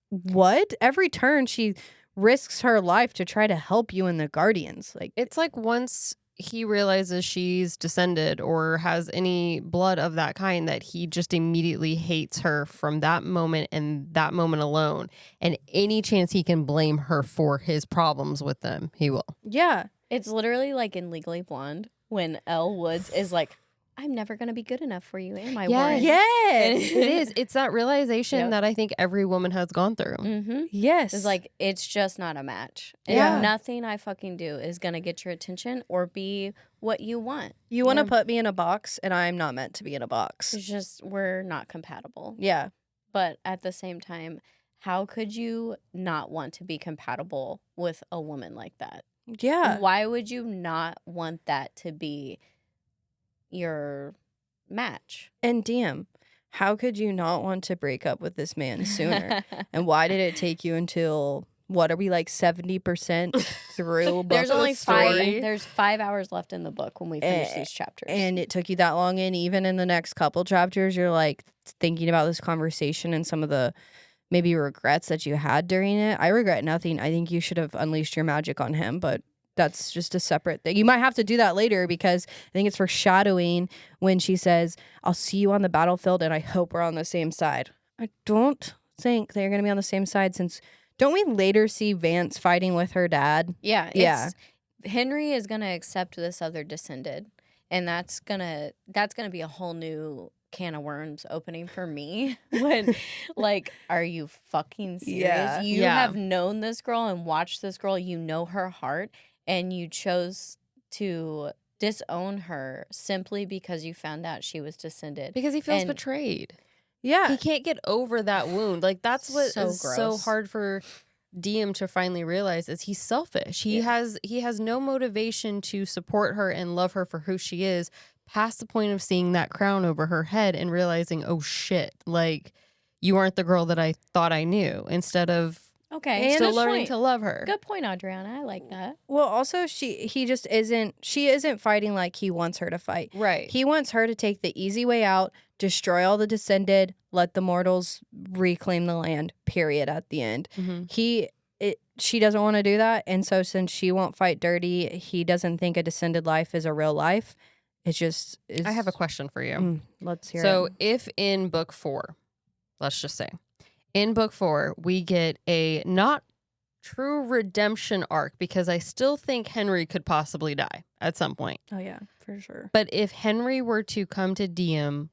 what? Every turn, she risks her life to try to help you in the Guardians. Like, It's like once he realizes she's descended or has any blood of that kind that he just immediately hates her from that moment and that moment alone. And any chance he can blame her for his problems with them, he will. yeah. It's literally like in Legally Blonde when Elle Woods is like, I'm never going to be good enough for you, am I, Warren? Yes. It is. It's that realization Yep. that I think every woman has gone through. Mm-hmm. Yes. It's like, it's just not a match. And Yeah. nothing I fucking do is going to get your attention or be what you want. you want to We're- put me in a box, and I'm not meant to be in a box. It's just, we're not compatible. Yeah. But at the same time, how could you not want to be compatible with a woman like that? Yeah. Why would you not want that to be your match? And DM, how could you not want to break up with this man sooner? And why did it take you until, what are we, like 70% through book There's only story? there's 5 hours left in the book when we finish these chapters. And it took you that long, and even in the next couple chapters, you're like thinking about this conversation and some of the maybe regrets that you had during it. I regret nothing. I think you should have unleashed your magic on him, but that's just a separate thing. You might have to do that later because I think it's foreshadowing when she says, I'll see you on the battlefield and I hope we're on the same side. I don't think they're going to be on the same side since, don't we later see Vance fighting with her dad? yeah. Yeah. Henry is going to accept this other Descended, and that's going to be a whole new can of worms opening for me when like, are you fucking serious? Yeah. You Yeah. have known this girl and watched this girl, you know her heart, and you chose to disown her simply because you found out she was Descended. Because he feels And- betrayed. Yeah. He can't get over that wound. Like, that's what So is so gross. hard for DM to finally realize is he's selfish. He has no motivation to support her and love her for who she is past the point of seeing that crown over her head and realizing, oh shit, like, you aren't the girl that I thought I knew, instead of Okay. And Still good learning point. to love her. Good point, Adriana. I like that. Well, also she isn't fighting like he wants her to fight. Right. He wants her to take the easy way out, destroy all the descended, let the mortals reclaim the land. Period. At the end, she doesn't want to do that, and so since she won't fight dirty, he doesn't think a descended life is a real life. I have a question for you. Let's hear So it. if in book 4, let's just say, in book 4, we get a not true redemption arc, because I still think Henry could possibly die at some point. Oh yeah, for sure. But if Henry were to come to Diem,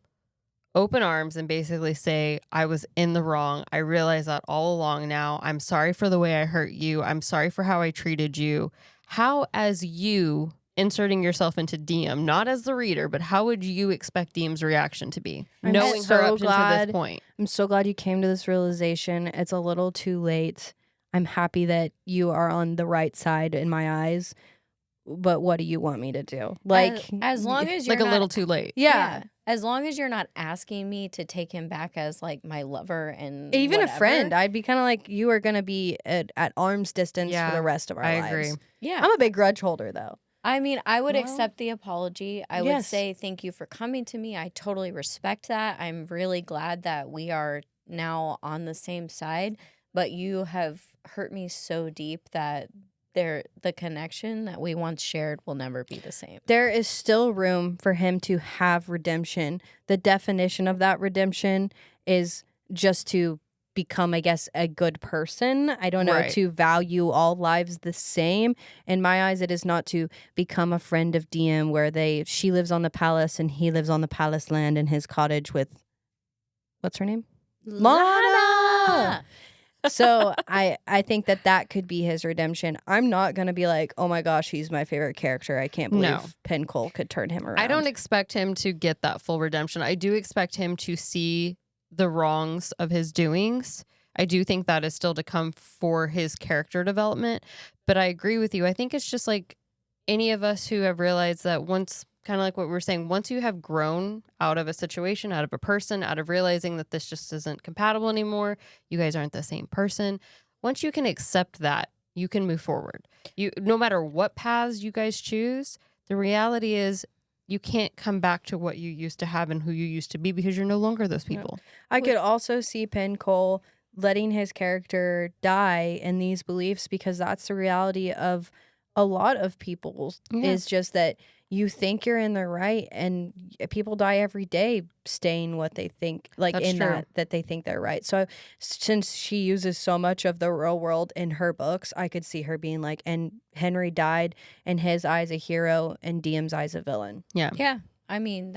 open arms, and basically say, I was in the wrong. I realize that all along now. I'm sorry for the way I hurt you. I'm sorry for how I treated you. How, as you inserting yourself into Diem, not as the reader, but how would you expect Diem's reaction to be? I'm Knowing so her up to glad- this point. I'm so glad you came to this realization. It's a little too late. I'm happy that you are on the right side in my eyes. But what do you want me to do? Like, as long as you're Like a not, little too late. yeah. As long as you're not asking me to take him back as like my lover and Even whatever. a friend, I'd be kind of like, you are going to be at arm's distance Yeah, for the rest of our I lives. agree. Yeah. I'm a big grudge holder, though. I mean, I would Well, accept the apology. I would yes. say thank you for coming to me. I totally respect that. I'm really glad that we are now on the same side, but you have hurt me so deep that the connection that we once shared will never be the same. There is still room for him to have redemption. The definition of that redemption is just to become, I guess, a good person. I don't know, Right. to value all lives the same. In my eyes, it is not to become a friend of Diem where she lives on the palace and he lives on the palace land in his cottage with, what's her name? Lana! So I think that could be his redemption. I'm not going to be like, oh my gosh, he's my favorite character. I can't believe No. Penn Cole could turn him around. I don't expect him to get that full redemption. I do expect him to see the wrongs of his doings. I do think that is still to come for his character development. But I agree with you. I think it's just like any of us who have realized that once, kind of like what we were saying, once you have grown out of a situation, out of a person, out of realizing that this just isn't compatible anymore, you guys aren't the same person. Once you can accept that, you can move forward. No matter what paths you guys choose, the reality is you can't come back to what you used to have and who you used to be because you're no longer those people. I could also see Penn Cole letting his character die in these beliefs, because that's the reality of a lot of people. Yeah. Is just that you think you're in the right, and people die every day staying what they think, like That's in true. that they think they're right. So since she uses so much of the real world in her books, I could see her being like, and Henry died in his eyes a hero, and Diem's eyes a villain. Yeah. Yeah. I mean,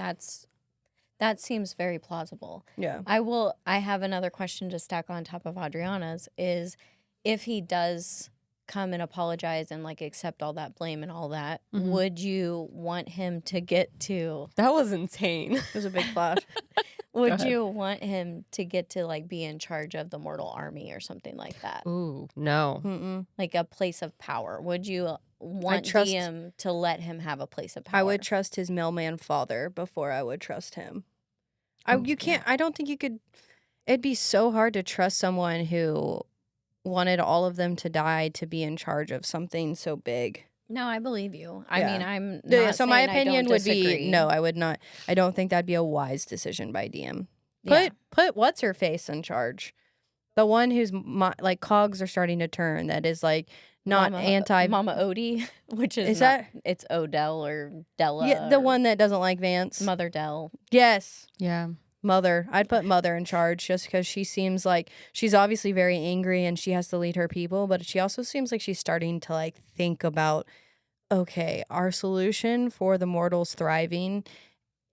that seems very plausible. Yeah. I have another question to stack on top of Adriana's, is if he does come and apologize and like accept all that blame and all that, Mhm. would you want him to get to That was insane. It was a big flash. would ahead. you want him to get to like be in charge of the mortal army or something like that? Ooh, no. Mm-mm. Like a place of power? Would you want trust- Diem to let him have a place of power? I would trust his mailman father before I would trust him. Oh, You can't. I don't think you could. It'd be so hard to trust someone who wanted all of them to die to be in charge of something so big. No, I believe you. I Yeah. mean, I'm Yeah, not so my saying I don't opinion would disagree. be no. I would not. I don't think that'd be a wise decision by Diem. Yeah. Put what's her face in charge, the one whose like cogs are starting to turn. That is like not Mama Odie, which is Is not, it's Odell or Della. Yeah, the or one that doesn't like Vance. Mother Dell. Yes. Yeah. Mother. I'd put Mother in charge just because she seems like she's obviously very angry and she has to lead her people, but she also seems like she's starting to like think about, okay, our solution for the mortals thriving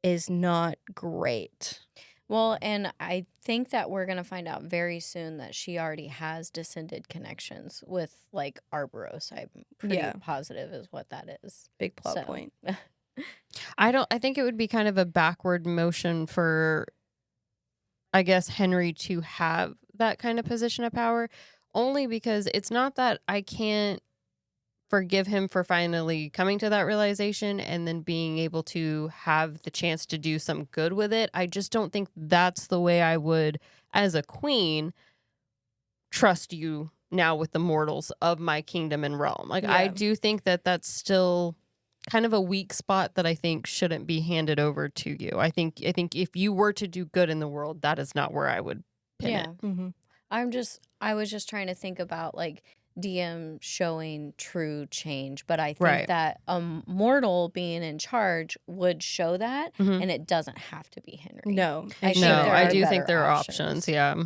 is not great. Well, and I think that we're going to find out very soon that she already has descended connections with like Arboros. I'm pretty Yeah. positive is what that is. Big plot So- point. I think it would be kind of a backward motion for, I guess, Henry to have that kind of position of power, only because it's not that I can't forgive him for finally coming to that realization and then being able to have the chance to do some good with it. I just don't think that's the way I would, as a queen, trust you now with the mortals of my kingdom and realm. Like, I Yeah. do think that that's still kind of a weak spot that I think shouldn't be handed over to you. I think if you were to do good in the world, that is not where I would pin it. Mm-hmm. I was just trying to think about like DM showing true change, but I think Right. that a mortal being in charge would show that, Mhm. and it doesn't have to be Henry. No. I it think No, shouldn't. there I are do think better there are options. options. Yeah.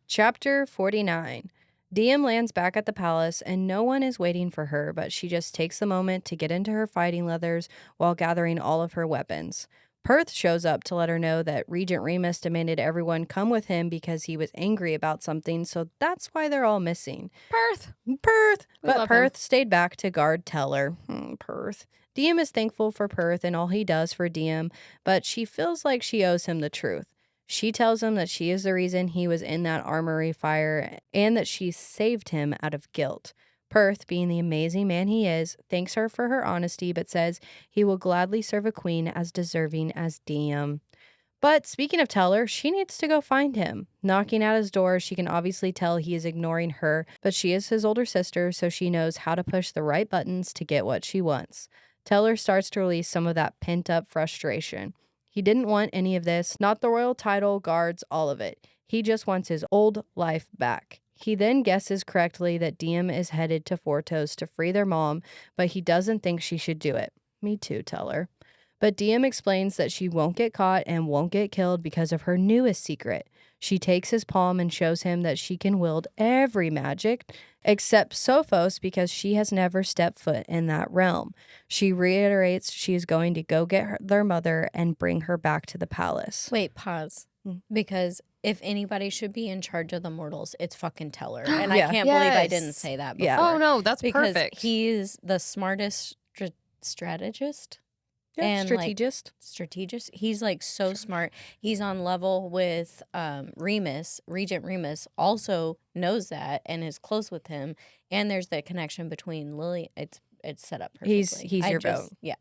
Chapter 49. Diem lands back at the palace, and no one is waiting for her, but she just takes a moment to get into her fighting leathers while gathering all of her weapons. Perth shows up to let her know that Regent Remus demanded everyone come with him because he was angry about something, so that's why they're all missing. Perth. Perth! We But love him. Perth stayed back to guard Teller. Perth. Diem is thankful for Perth and all he does for Diem, but she feels like she owes him the truth. She tells him that she is the reason he was in that armory fire and that she saved him out of guilt. Perth, being the amazing man he is, thanks her for her honesty but says he will gladly serve a queen as deserving as Diem. But speaking of Teller, she needs to go find him. Knocking at his door, she can obviously tell he is ignoring her, but she is his older sister, so she knows how to push the right buttons to get what she wants. Teller starts to release some of that pent-up frustration. He didn't want any of this, not the royal title, guards, all of it. He just wants his old life back. He then guesses correctly that Diem is headed to Fortos to free their mom, but he doesn't think she should do it. Me too, Teller. But Diem explains that she won't get caught and won't get killed because of her newest secret. She takes his palm and shows him that she can wield every magic except Sophos because she has never stepped foot in that realm. She reiterates she is going to go get their mother and bring her back to the palace. Wait, pause. Mm. Because if anybody should be in charge of the mortals, it's fucking Teller. And Yeah. I can't believe I Yes. didn't say that before. Yeah. Oh no, that's because perfect. he's the smartest strategist. Yeah, And, like, strategist. He's like so smart. He's on level with Remus. Regent Remus also knows that and is close with him. And there's the connection between Lily. It's set up perfectly. He's your vote. Yeah.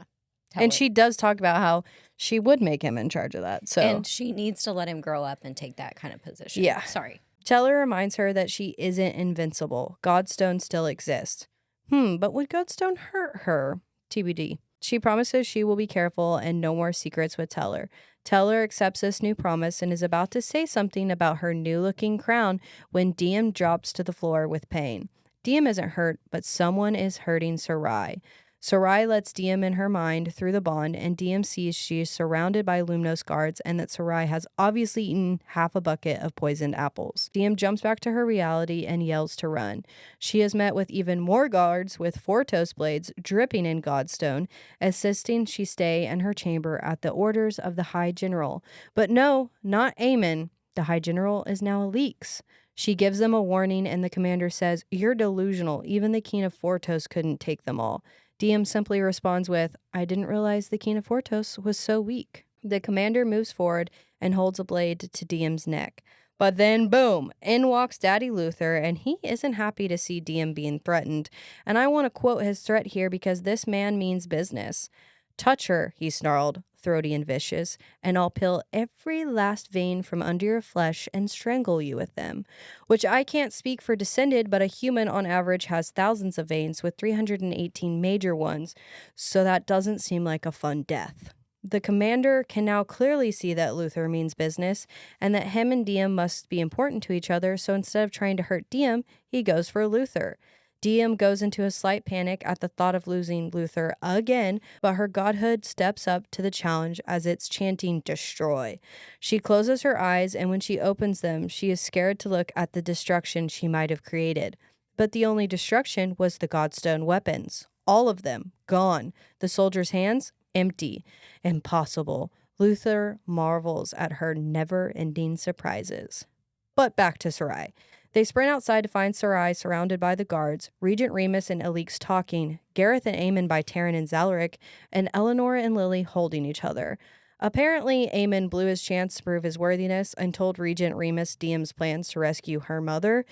And she does talk about how she would make him in charge of that. So And she needs to let him grow up and take that kind of position. Yeah. Sorry. Teller reminds her that she isn't invincible. Godstone still exists. But would Godstone hurt her? TBD. She promises she will be careful and no more secrets with Teller. Teller accepts this new promise and is about to say something about her new-looking crown when Diem drops to the floor with pain. Diem isn't hurt, but someone is hurting Sarai. Sarai lets Diem in her mind through the bond, and Diem sees she is surrounded by Lumnos guards and that Sarai has obviously eaten half a bucket of poisoned apples. Diem jumps back to her reality and yells to run. She is met with even more guards with 4 toast blades dripping in Godstone, insisting she stay in her chamber at the orders of the High General. But no, not Aemon. The High General is now Alix. She gives them a warning, and the commander says, "You're delusional. Even the King of Fortos couldn't take them all." Diem simply responds with, "I didn't realize the King of Fortos was so weak." The commander moves forward and holds a blade to Diem's neck. But then, boom, in walks Daddy Luther, and he isn't happy to see Diem being threatened. And I want to quote his threat here because this man means business. "Touch her," he snarled, throaty and vicious, "and I'll peel every last vein from under your flesh and strangle you with them." Which I can't speak for Descended, but a human on average has thousands of veins with 318 major ones, so that doesn't seem like a fun death. The commander can now clearly see that Luther means business and that him and Diem must be important to each other, so instead of trying to hurt Diem, he goes for Luther. Diem goes into a slight panic at the thought of losing Luther again, but her godhood steps up to the challenge as it's chanting "destroy." She closes her eyes, and when she opens them, she is scared to look at the destruction she might have created. But the only destruction was the Godstone weapons. All of them, gone. The soldiers' hands, empty. Impossible. Luther marvels at her never-ending surprises. But back to Sarai. They sprint outside to find Sarai surrounded by the guards, Regent Remus and Alix talking, Gareth and Aemon by Taryn and Zalaric, and Eleanor and Lily holding each other. Apparently, Aemon blew his chance to prove his worthiness and told Regent Remus Diem's plans to rescue her mother.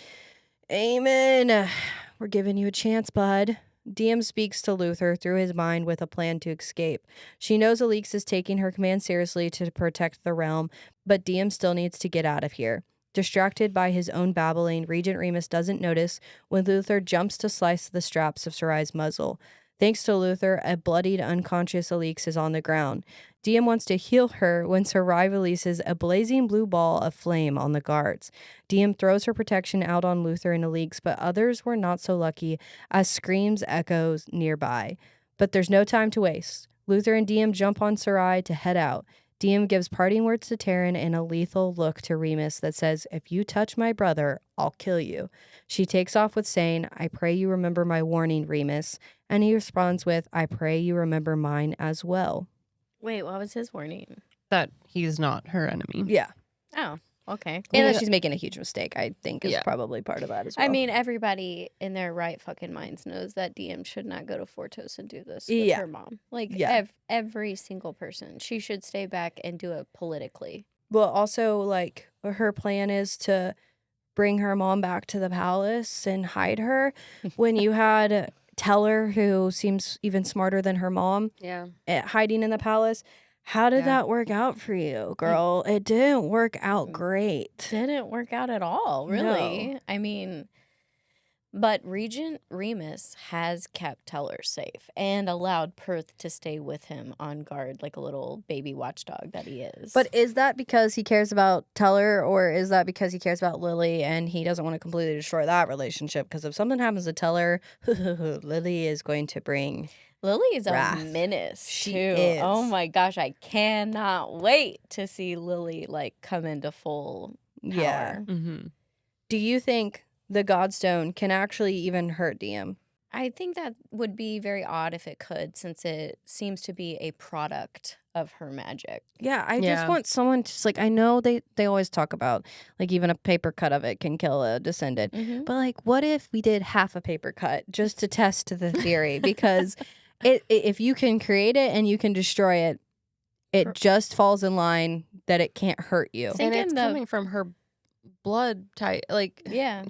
"Aemon, we're giving you a chance, bud." Diem speaks to Luther through his mind with a plan to escape. She knows Alix is taking her command seriously to protect the realm, but Diem still needs to get out of here. Distracted by his own babbling, Regent Remus doesn't notice when Luther jumps to slice the straps of Sarai's muzzle. Thanks to Luther, a bloodied, unconscious Alix is on the ground. Diem wants to heal her when Sarai releases a blazing blue ball of flame on the guards. Diem throws her protection out on Luther and Alix, but others were not so lucky as screams echoes nearby. But there's no time to waste. Luther and Diem jump on Sarai to head out. Diem gives parting words to Taryn and a lethal look to Remus that says, "If you touch my brother, I'll kill you." She takes off with saying, "I pray you remember my warning, Remus." And he responds with, "I pray you remember mine as well." Wait, what was his warning? That he's not her enemy. Yeah. Oh, okay. And that she's making a huge mistake, I think, is probably part of that as well. I mean, everybody in their right fucking minds knows that Diem should not go to Fortos and do this with her mom. Like, every single person. She should stay back and do it politically. Well, also, like, her plan is to bring her mom back to the palace and hide her when you had Teller, who seems even smarter than her mom, hiding in the palace. How did that work out for you, girl? It didn't work out great. Didn't work out at all, really. No. I mean, but Regent Remus has kept Teller safe and allowed Perth to stay with him on guard like a little baby watchdog that he is. But is that because he cares about Teller, or is that because he cares about Lily and he doesn't want to completely destroy that relationship? Because if something happens to Teller, Lily is going to bring... Lily is wrath. a menace, She too. is. Oh my gosh, I cannot wait to see Lily, like, come into full power. Yeah. Mm-hmm. Do you think the Godstone can actually even hurt Diem? I think that would be very odd if it could, since it seems to be a product of her magic. Yeah, I just want someone to just, like, I know they always talk about, like, even a paper cut of it can kill a descendant. Mm-hmm. But, like, what if we did half a paper cut just to test the theory? Because if you can create it and you can destroy it, it just falls in line that it can't hurt you. And it's coming from her blood type. Like,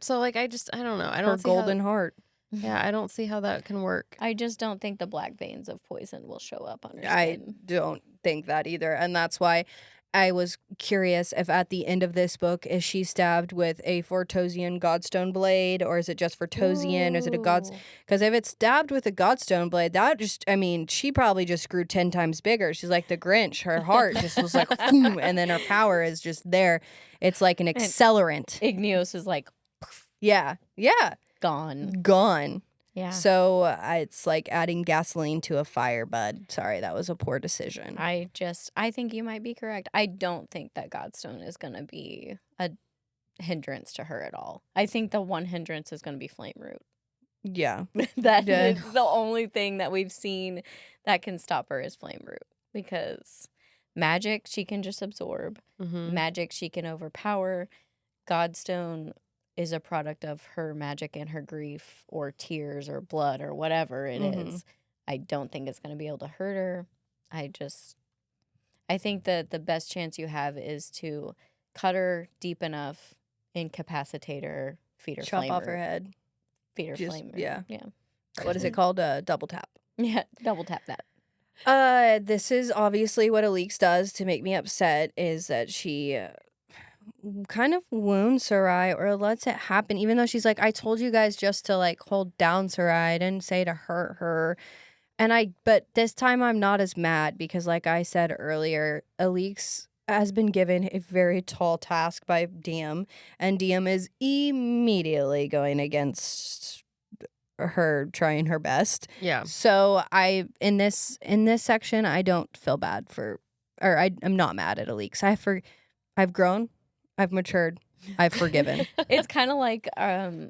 so, like, I don't know. I don't Her see golden heart. Yeah, I don't see how that can work. I just don't think the black veins of poison will show up on her I skin. don't think that either. And that's why I was curious if at the end of this book, is she stabbed with a Fortosian Godstone blade, or is it just Fortosian? Or is it a God's? Because if it's stabbed with a Godstone blade, that just, I mean, she probably just grew 10 times bigger. She's like the Grinch. Her heart just was like, boom, and then her power is just there. It's like an accelerant. Igneos is like, Yeah. gone. Yeah. So it's like adding gasoline to a fire, bud. Sorry, that was a poor decision. I think you might be correct. I don't think that Godstone is going to be a hindrance to her at all. I think the one hindrance is going to be Flame Root. Yeah. That is the only thing that we've seen that can stop her is Flame Root. Because magic, she can just absorb. Mm-hmm. Magic, she can overpower. Godstone is a product of her magic and her grief or tears or blood or whatever it is. I don't think it's going to be able to hurt her. I think that the best chance you have is to cut her deep enough, incapacitate her, feed her Chop flame off root. her head. Feed her Just- flame root. yeah. Yeah. What is it called? Double tap. Yeah. Double tap that. This is obviously what Alix does to make me upset, is that she kind of wounds Sarai or lets it happen, even though she's like, I told you guys just to like hold down Sarai. I didn't say to hurt her. But this time I'm not as mad because, like I said earlier, Alix has been given a very tall task by Diem, and Diem is immediately going against her trying her best. Yeah. So in this section, I don't feel bad I'm not mad at Alix. I've grown, I've matured, I've forgiven. It's kind of like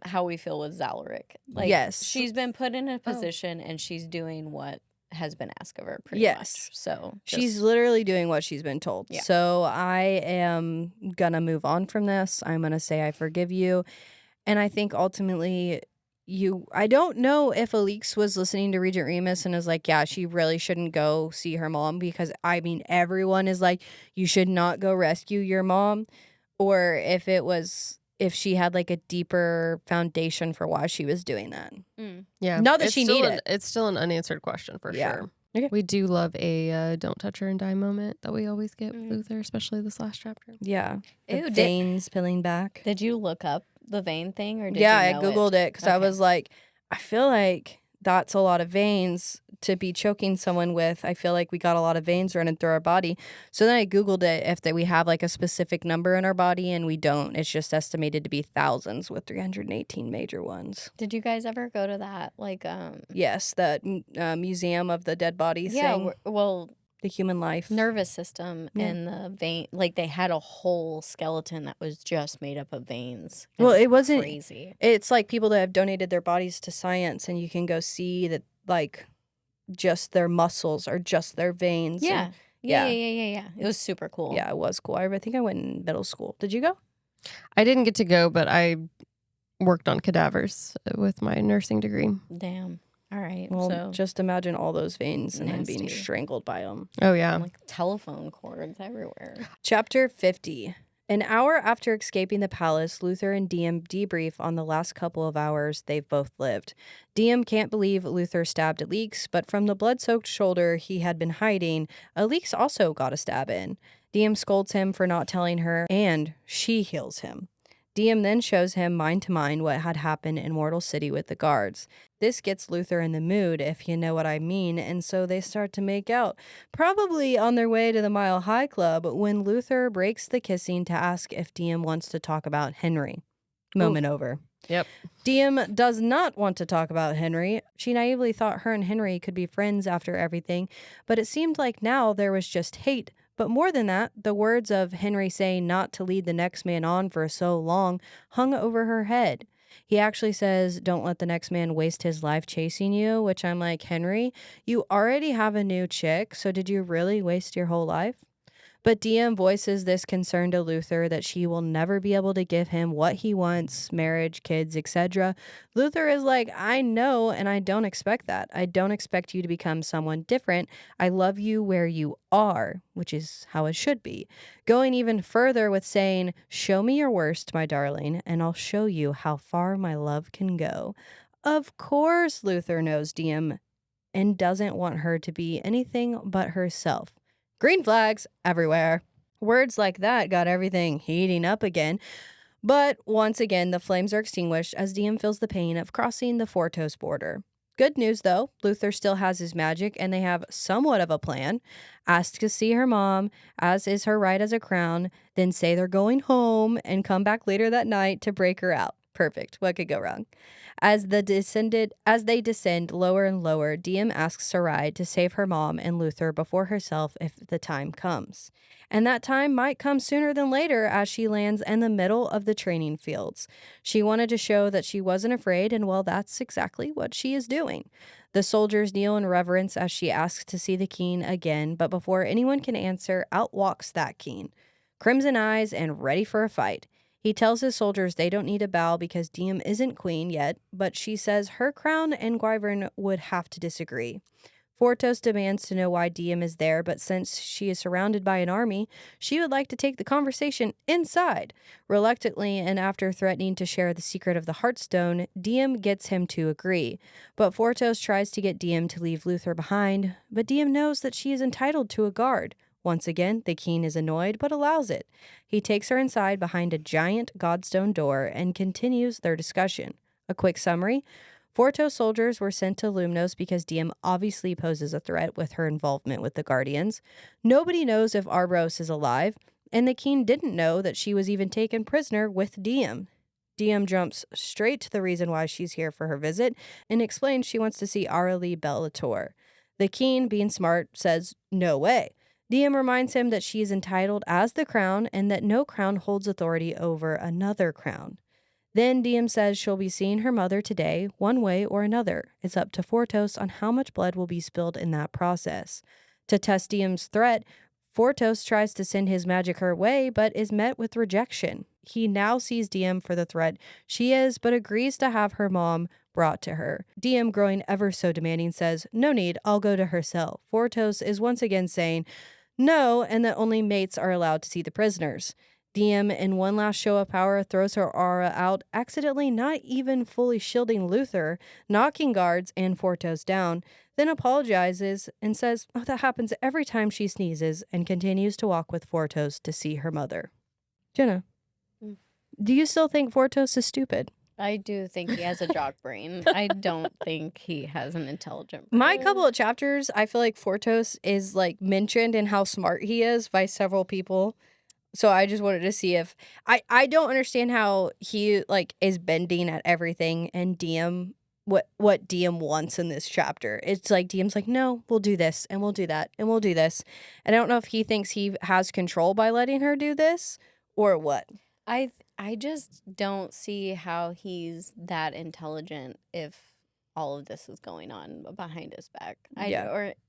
how we feel with Zalaric. Like, Yes. she's been put in a position and she's doing what has been asked of her pretty much. So she's literally doing what she's been told. Yeah. So I am gonna move on from this. I'm gonna say I forgive you. And I think ultimately I don't know if Alix was listening to Regent Remus and is like, yeah, she really shouldn't go see her mom, because I mean, everyone is like, you should not go rescue your mom. Or if she had like a deeper foundation for why she was doing that. Yeah. Not that she needed it. It's still an unanswered question for sure. Okay. We do love a don't touch her and die moment that we always get with Mm. Luther, especially this last chapter. Yeah. The Ew, veins peeling back. Did you look up the vein thing or did Yeah, you I know Googled it because I Okay. was like, I feel like that's a lot of veins to be choking someone with. I feel like we got a lot of veins running through our body. So then I Googled it if that we have like a specific number in our body, and we don't. It's just estimated to be thousands with 318 major ones. Did you guys ever go to that Yes, that museum of the dead bodies thing, well, the human life. nervous system Yeah. and the vein, like they had a whole skeleton that was just made up of veins. Well, it wasn't crazy. It's like people that have donated their bodies to science, and you can go see that like just their muscles or just their veins. Yeah. Yeah. Yeah. It was super cool. Yeah, it was cool. I think I went in middle school. Did you go? I didn't get to go, but I worked on cadavers with my nursing degree. Damn. All right. Well, so just imagine all those veins and then being Nasty. strangled by them. Oh, yeah. like telephone cords everywhere. Chapter 50. An hour after escaping the palace, Luther and Diem debrief on the last couple of hours they've both lived. Diem can't believe Luther stabbed Alix, but from the blood-soaked shoulder he had been hiding, Alix also got a stab in. Diem scolds him for not telling her, and she heals him. Diem then shows him mind to mind what had happened in Mortal City with the guards. This gets Luther in the mood, if you know what I mean, and so they start to make out, probably on their way to the Mile High Club, when Luther breaks the kissing to ask if Diem wants to talk about Henry. Moment over. Yep. Diem does not want to talk about Henry. She naively thought her and Henry could be friends after everything, but it seemed like now there was just hate. But more than that, the words of Henry saying not to lead the next man on for so long hung over her head. He actually says, don't let the next man waste his life chasing you, which I'm like, Henry, you already have a new chick, so did you really waste your whole life? But Diem voices this concern to Luther that she will never be able to give him what he wants, marriage, kids, etc. Luther is like, I know, and I don't expect that. I don't expect you to become someone different. I love you where you are, which is how it should be. Going even further with saying, show me your worst, my darling, and I'll show you how far my love can go. Of course, Luther knows Diem and doesn't want her to be anything but herself. Green flags everywhere. Words like that got everything heating up again. But once again, the flames are extinguished as Diem feels the pain of crossing the Fortos border. Good news, though. Luther still has his magic, and they have somewhat of a plan. Ask to see her mom, as is her right as a crown, then say they're going home, and come back later that night to break her out. Perfect. What could go wrong? As they descend lower and lower, Diem asks Sarai to save her mom and Luther before herself if the time comes. And that time might come sooner than later as she lands in the middle of the training fields. She wanted to show that she wasn't afraid, and well, that's exactly what she is doing. The soldiers kneel in reverence as she asks to see the king again, but before anyone can answer, out walks that king. Crimson eyes and ready for a fight. He tells his soldiers they don't need to bow because Diem isn't queen yet, but she says her crown and Gwyvern would have to disagree. Fortos demands to know why Diem is there, but since she is surrounded by an army, she would like to take the conversation inside. Reluctantly, and after threatening to share the secret of the Heartstone, Diem gets him to agree. But Fortos tries to get Diem to leave Luther behind, but Diem knows that she is entitled to a guard. Once again, the king is annoyed, but allows it. He takes her inside behind a giant godstone door and continues their discussion. A quick summary. Fortos soldiers were sent to Lumnos because Diem obviously poses a threat with her involvement with the Guardians. Nobody knows if Arbros is alive, and the king didn't know that she was even taken prisoner with Diem. Diem jumps straight to the reason why she's here for her visit and explains she wants to see Arali Bellator. The king, being smart, says, no way. Diem reminds him that she is entitled as the crown and that no crown holds authority over another crown. Then Diem says she'll be seeing her mother today, one way or another. It's up to Fortos on how much blood will be spilled in that process. To test Diem's threat, Fortos tries to send his magic her way, but is met with rejection. He now sees Diem for the threat she is, but agrees to have her mom brought to her. Diem, growing ever so demanding, says, no need, I'll go to her cell. Fortos is once again saying, no, and that only mates are allowed to see the prisoners. Diem, in one last show of power, throws her aura out, accidentally not even fully shielding Luther, knocking guards and Fortos down, then apologizes and says, oh, that happens every time she sneezes, and continues to walk with Fortos to see her mother. Jenna, do you still think Fortos is stupid? I do think he has a jock brain. I don't think he has an intelligent brain. My couple of chapters, I feel like Fortos is like mentioned in how smart he is by several people. So I just wanted to see if I don't understand how he like is bending at everything and Diem what Diem wants in this chapter. It's like Diem's like, no, we'll do this and we'll do that and we'll do this. And I don't know if he thinks he has control by letting her do this or what. I just don't see how he's that intelligent if all of this is going on behind his back.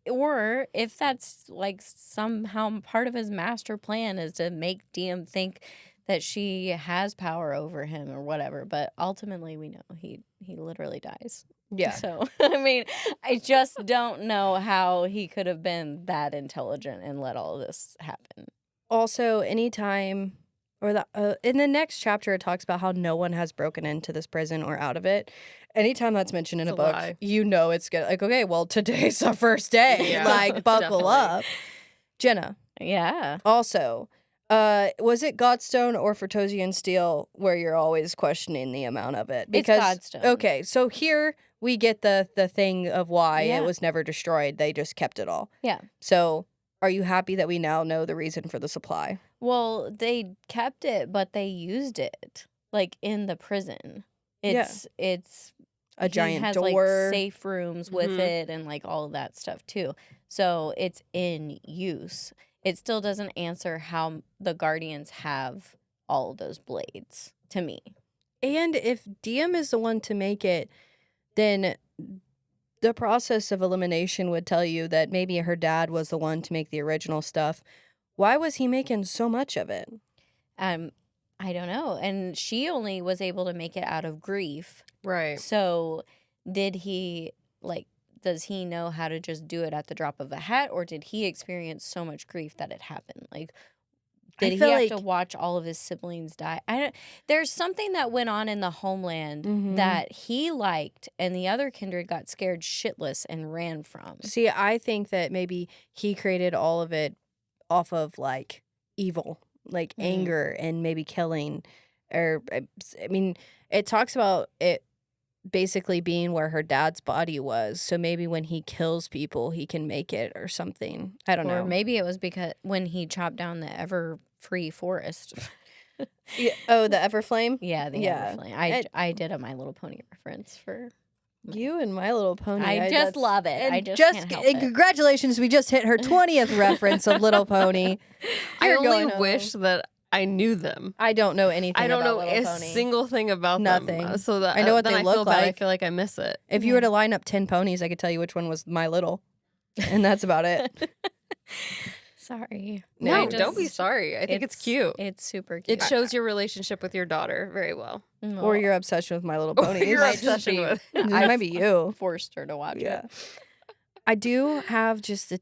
Or if that's like somehow part of his master plan is to make Diem think that she has power over him or whatever. But ultimately we know he literally dies. Yeah. So, I mean, I just don't know how he could have been that intelligent and let all this happen. Also, anytime or in the next chapter, it talks about how no one has broken into this prison or out of it. Anytime that's mentioned in a book, lie. you know it's good. Like, okay, well, today's the first day. Yeah, like, buckle definitely. up. Jenna, Yeah. also, was it Godstone or Fortosian steel where you're always questioning the amount of it? It's Godstone. Okay, so here we get the thing of why Yeah. it was never destroyed. They just kept it all. Yeah. So are you happy that we now know the reason for the supply? Well, they kept it, but they used it like in the prison. It's A he giant has door. like safe rooms with Mhm. it and like all of that stuff too. So it's in use. It still doesn't answer how the Guardians have all of those blades to me. And if Diem is the one to make it, then the process of elimination would tell you that maybe her dad was the one to make the original stuff. Why was he making so much of it? I don't know. And she only was able to make it out of grief. Right. So did he does he know how to just do it at the drop of a hat, or did he experience so much grief that it happened? Like, did he feel have to like- watch all of his siblings die? There's something that went on in the homeland Mhm. that he liked, and the other kindred got scared shitless and ran from. See, I think that maybe he created all of it off of like evil, like anger and maybe killing. Or, I mean, it talks about it basically being where her dad's body was. So maybe when he kills people, he can make it or something. I don't Or know. maybe it was because when he chopped down the Everfree forest. Yeah. Oh, the Everflame? Yeah, the Yeah. Everflame. I did a My Little Pony reference for. You and My Little Pony. I just that's- love it. and I just can't help it. Congratulations, we just hit her 20th reference of Little Pony. I You're only going home. wish that I knew them. I don't know anything I don't about know Little a Pony. single thing about Nothing. them. So that I know what then they I feel look bad. I like. feel like I miss it. If you were to line up 10 ponies, I could tell you which one was My Little. And that's about it. Sorry. No, No, don't be sorry. I think it's cute. It's super cute. It shows your relationship with your daughter very well. Or your obsession with My Little Or Ponies. your might just obsession be- with. It might be you. forced her to watch Yeah. it. I do have just the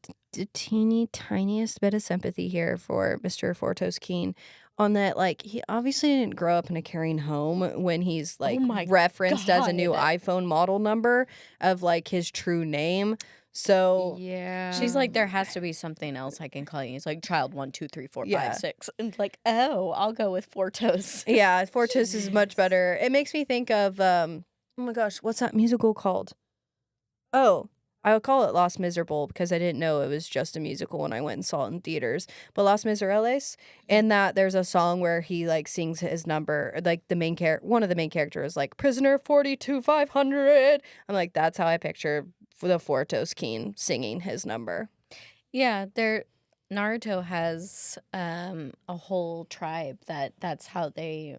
teeny tiniest bit of sympathy here for Mr. Fortos Keen on that, like, he obviously didn't grow up in a caring home when he's, like, my referenced as a new God. iPhone model number of, like, his true name. So, Yeah. She's like, there has to be something else I can call you. He's like, child 1, 2, 3, 4, Yeah. 5, 6. And like, oh, I'll go with Fortos. yeah, Fortos is much better. It makes me think of, oh my gosh, what's that musical called? Oh, I'll call it Los Miserable because I didn't know it was just a musical when I went and saw it in theaters. But Los Miserables, and that there's a song where he like sings his number, like the main one of the main characters, like prisoner 42500. I'm like, that's how I picture the Fortos Keen singing his number. Yeah, Naruto has a whole tribe that's how they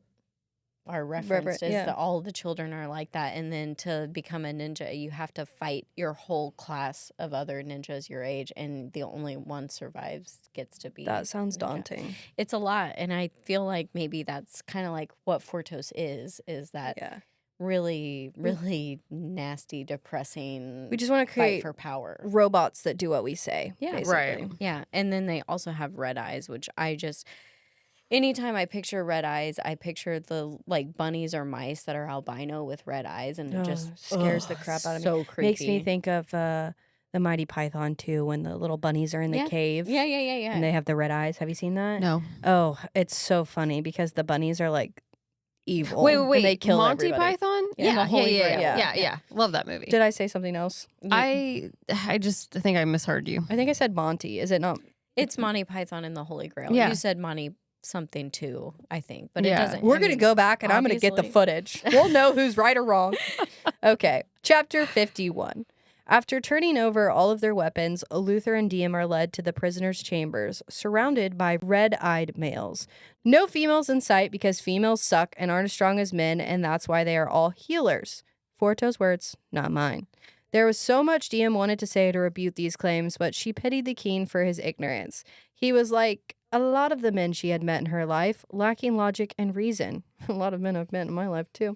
are referenced is yeah. that all the children are like that, and then to become a ninja you have to fight your whole class of other ninjas your age, and the only one survives gets to be That sounds ninja. daunting. It's a lot, and I feel like maybe that's kind of like what Fortos is that Yeah. really, really nasty, depressing We just want to fight create for power. robots that do what we say. Yeah. basically. Right. Yeah, and then they also have red eyes, which I just Anytime I picture red eyes, I picture the like bunnies or mice that are albino with red eyes, and it just scares the crap out of me. So creepy. Makes me think of the Mighty Python too, when the little bunnies are in the cave. Yeah. And they have the red eyes. Have you seen that? No. Oh, it's so funny because the bunnies are like evil. Wait. And they kill Monty everybody. Python? Yeah, the Holy Grail. Yeah. Love that movie. Did I say something else? I just think I misheard you. I think I said Monty. Is it not? It's Monty Python and the Holy Grail. Yeah. You said Monty something too, I think, but Yeah. it doesn't. We're going to go back and I'm going to get the obviously. footage. We'll know who's right or wrong. Okay. Chapter 51. After turning over all of their weapons, Luther and Diem are led to the prisoners' chambers, surrounded by red-eyed males. No females in sight because females suck and aren't as strong as men, and that's why they are all healers. Forto's words, not mine. There was so much Diem wanted to say to rebuke these claims, but she pitied the king for his ignorance. He was like a lot of the men she had met in her life, lacking logic and reason. A lot of men I've met in my life, too.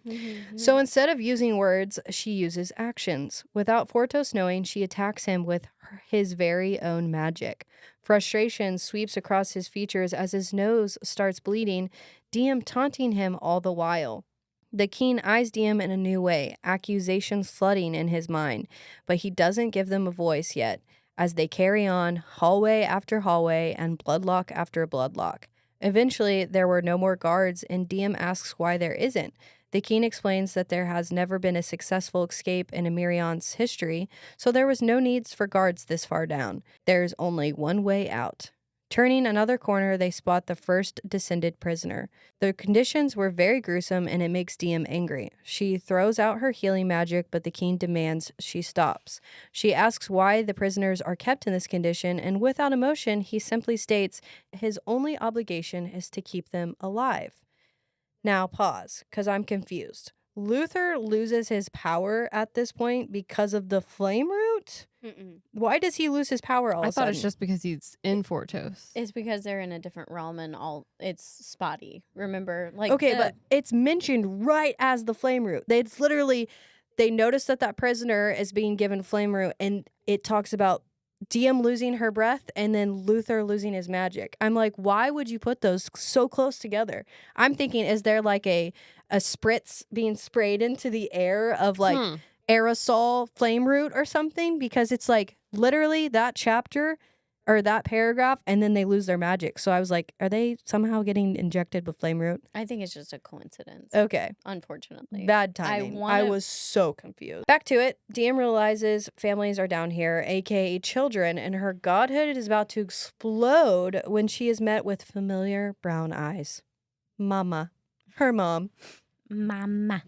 So instead of using words, she uses actions. Without Fortos knowing, she attacks him with his very own magic. Frustration sweeps across his features as his nose starts bleeding, Diem taunting him all the while. The king eyes Diem in a new way, accusations flooding in his mind, but he doesn't give them a voice yet, as they carry on, hallway after hallway and bloodlock after bloodlock. Eventually, there were no more guards, and Diem asks why there isn't. The king explains that there has never been a successful escape in Emirion's history, so there was no needs for guards this far down. There's only one way out. Turning another corner, they spot the first descended prisoner. The conditions were very gruesome, and it makes Diem angry. She throws out her healing magic, but the king demands she stops. She asks why the prisoners are kept in this condition, and without emotion, he simply states his only obligation is to keep them alive. Now, pause, because I'm confused. Luther loses his power at this point because of the flame root? Why does he lose his power all of I a sudden? thought it's just because he's in Fortos. It's because they're in a different realm and it's spotty. Remember, like Okay, but it's mentioned right as the flame root. It's literally, they notice that prisoner is being given flame root, and it talks about Diem losing her breath and then Luther losing his magic. I'm like, why would you put those so close together? I'm thinking, is there like a spritz being sprayed into the air of like aerosol flame root or something? Because it's like literally that chapter or that paragraph, and then they lose their magic. So I was like, are they somehow getting injected with flame root? I think it's just a coincidence. Okay. Unfortunately. Bad timing. I was so confused. Back to it. Diem realizes families are down here, aka children, and her godhood is about to explode when she is met with familiar brown eyes. Mama. Her mom. Mama.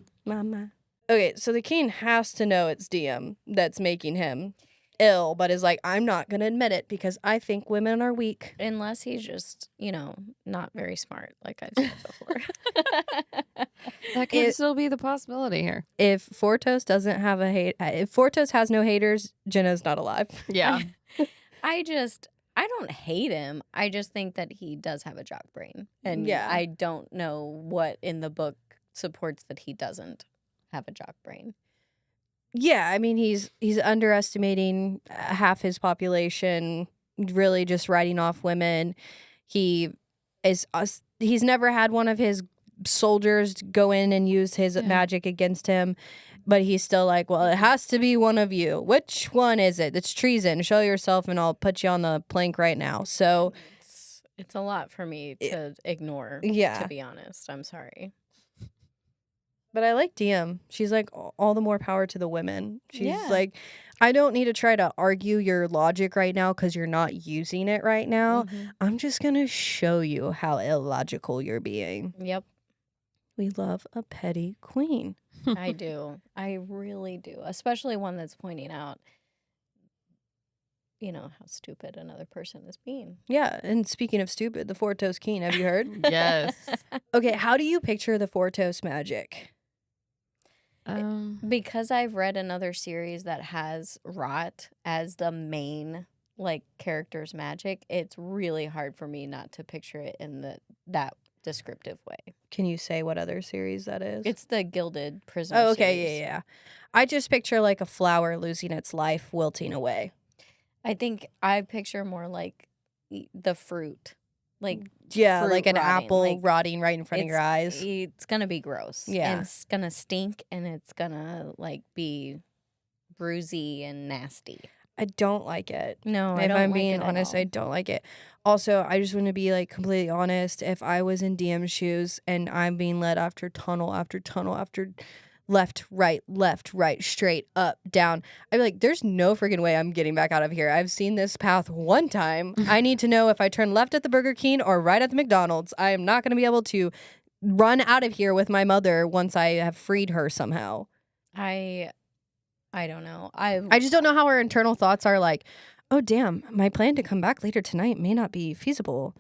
Okay, so the king has to know it's Diem that's making him ill, but is like, I'm not going to admit it because I think women are weak. Unless he's just, not very smart, like I've said before. That could still be the possibility here. If Fortos doesn't have if Fortos has no haters, Jenna's not alive. Yeah. I don't hate him. I just think that he does have a jock brain. And Yeah. I don't know what in the book supports that he doesn't have a jock brain. Yeah, I mean, he's underestimating half his population, really just writing off women. He's never had one of his soldiers go in and use his magic against him, but he's still like, well, it has to be one of you. Which one is it? It's treason. Show yourself and I'll put you on the plank right now. So it's a lot for me to ignore, yeah. to be honest. I'm sorry. But I like Diem. She's like, all the more power to the women. She's Yeah. like, I don't need to try to argue your logic right now because you're not using it right now. I'm just going to show you how illogical you're being. Yep. We love a petty queen. I do. I really do. Especially one that's pointing out, how stupid another person is being. Yeah, and speaking of stupid, the Fortos King, have you heard? Yes. Okay, how do you picture the Fortos magic? Because I've read another series that has Rot as the main character's magic, it's really hard for me not to picture it in that descriptive way. Can you say what other series that is? It's the Gilded Prisoner Oh, okay, series. yeah. I just picture like a flower losing its life, wilting away. I think I picture more like the fruit. Like Yeah, fruit like an rotting, apple like, rotting right in front of your eyes. It's gonna be gross. Yeah. And it's gonna stink, and it's gonna like be bruisey and nasty. I don't like it. No, I If don't I'm like being it at honest, I all. don't like it. Also, I just want to be like completely honest. If I was in DM's shoes and I'm being led after tunnel after tunnel after left, right, straight, up, down, I'd be like, there's no freaking way I'm getting back out of here. I've seen this path one time. I need to know if I turn left at the Burger King or right at the McDonald's. I am not going to be able to run out of here with my mother once I have freed her somehow. I don't know. I just don't know how her internal thoughts are like, oh, damn, my plan to come back later tonight may not be feasible.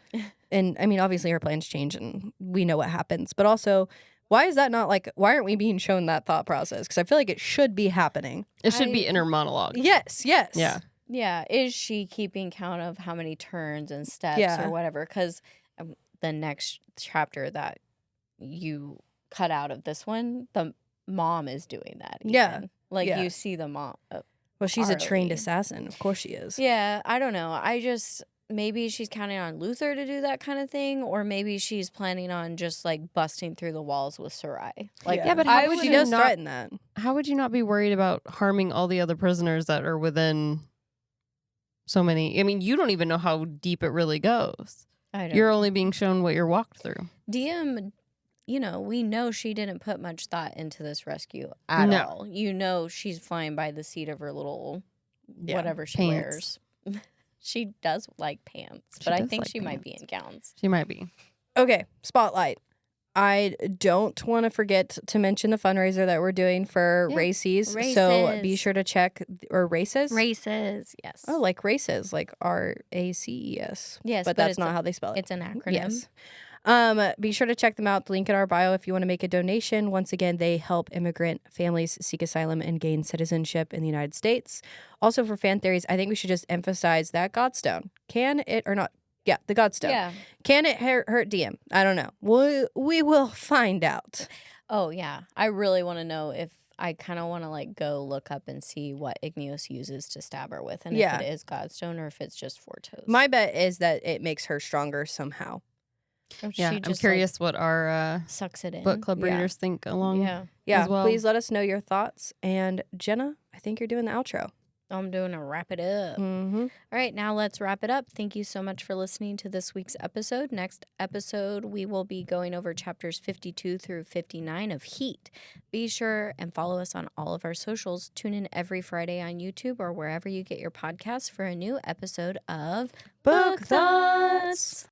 And I mean, obviously her plans change and we know what happens. But also, why is that not like, why aren't we being shown that thought process? Because I feel like it should be happening. It should be inner monologue. Yes. Yeah. Yeah, is she keeping count of how many turns and steps Yeah. or whatever? Because the next chapter that you cut out of this one, the mom is doing that. Yeah. Even. Like Yeah. you see the mom. Well, she's a trained Arlie. assassin. Of course she is. Yeah, I don't know. Maybe she's counting on Luther to do that kind of thing, or maybe she's planning on just like busting through the walls with Sarai. Like, Yeah, but how would she you does not- threaten that. How would you not be worried about harming all the other prisoners that are within so many? I mean, you don't even know how deep it really goes. I don't. You're only being shown what you're walked through. DM, we know she didn't put much thought into this rescue at No. all. She's flying by the seat of her little Yeah, whatever she pants. wears. She does like pants, She but I does think like she might be pants. in gowns. She might be. Okay, spotlight. I don't want to forget to mention the fundraiser that we're doing for Yeah. races. So be Races. sure to check, or races? Races, yes. Oh, like races, like RACES. yes, But that's not how they spell it. It's an acronym. Yes. Be sure to check them out. The link in our bio if you want to make a donation. Once again, they help immigrant families seek asylum and gain citizenship in the United States. Also, for fan theories, I think we should just emphasize that Godstone. Can it or not? Yeah, the Godstone. Yeah. Can it hurt DM? I don't know. We will find out. Oh, yeah. I really want to know if I kind of want to like go look up and see what Igneous uses to stab her with, and Yeah. if it is Godstone or if it's just Four Toes. My bet is that it makes her stronger somehow. Or Yeah, she I'm just, curious what our like, sucks it in. book club Yeah. readers think along. Yeah. Yeah, as well. please let us know your thoughts. And Jenna, I think you're doing the outro. I'm doing a wrap it up. Mm-hmm. All right, now let's wrap it up. Thank you so much for listening to this week's episode. Next episode, we will be going over chapters 52 through 59 of Heat. Be sure and follow us on all of our socials. Tune in every Friday on YouTube or wherever you get your podcasts for a new episode of Book Thoughts.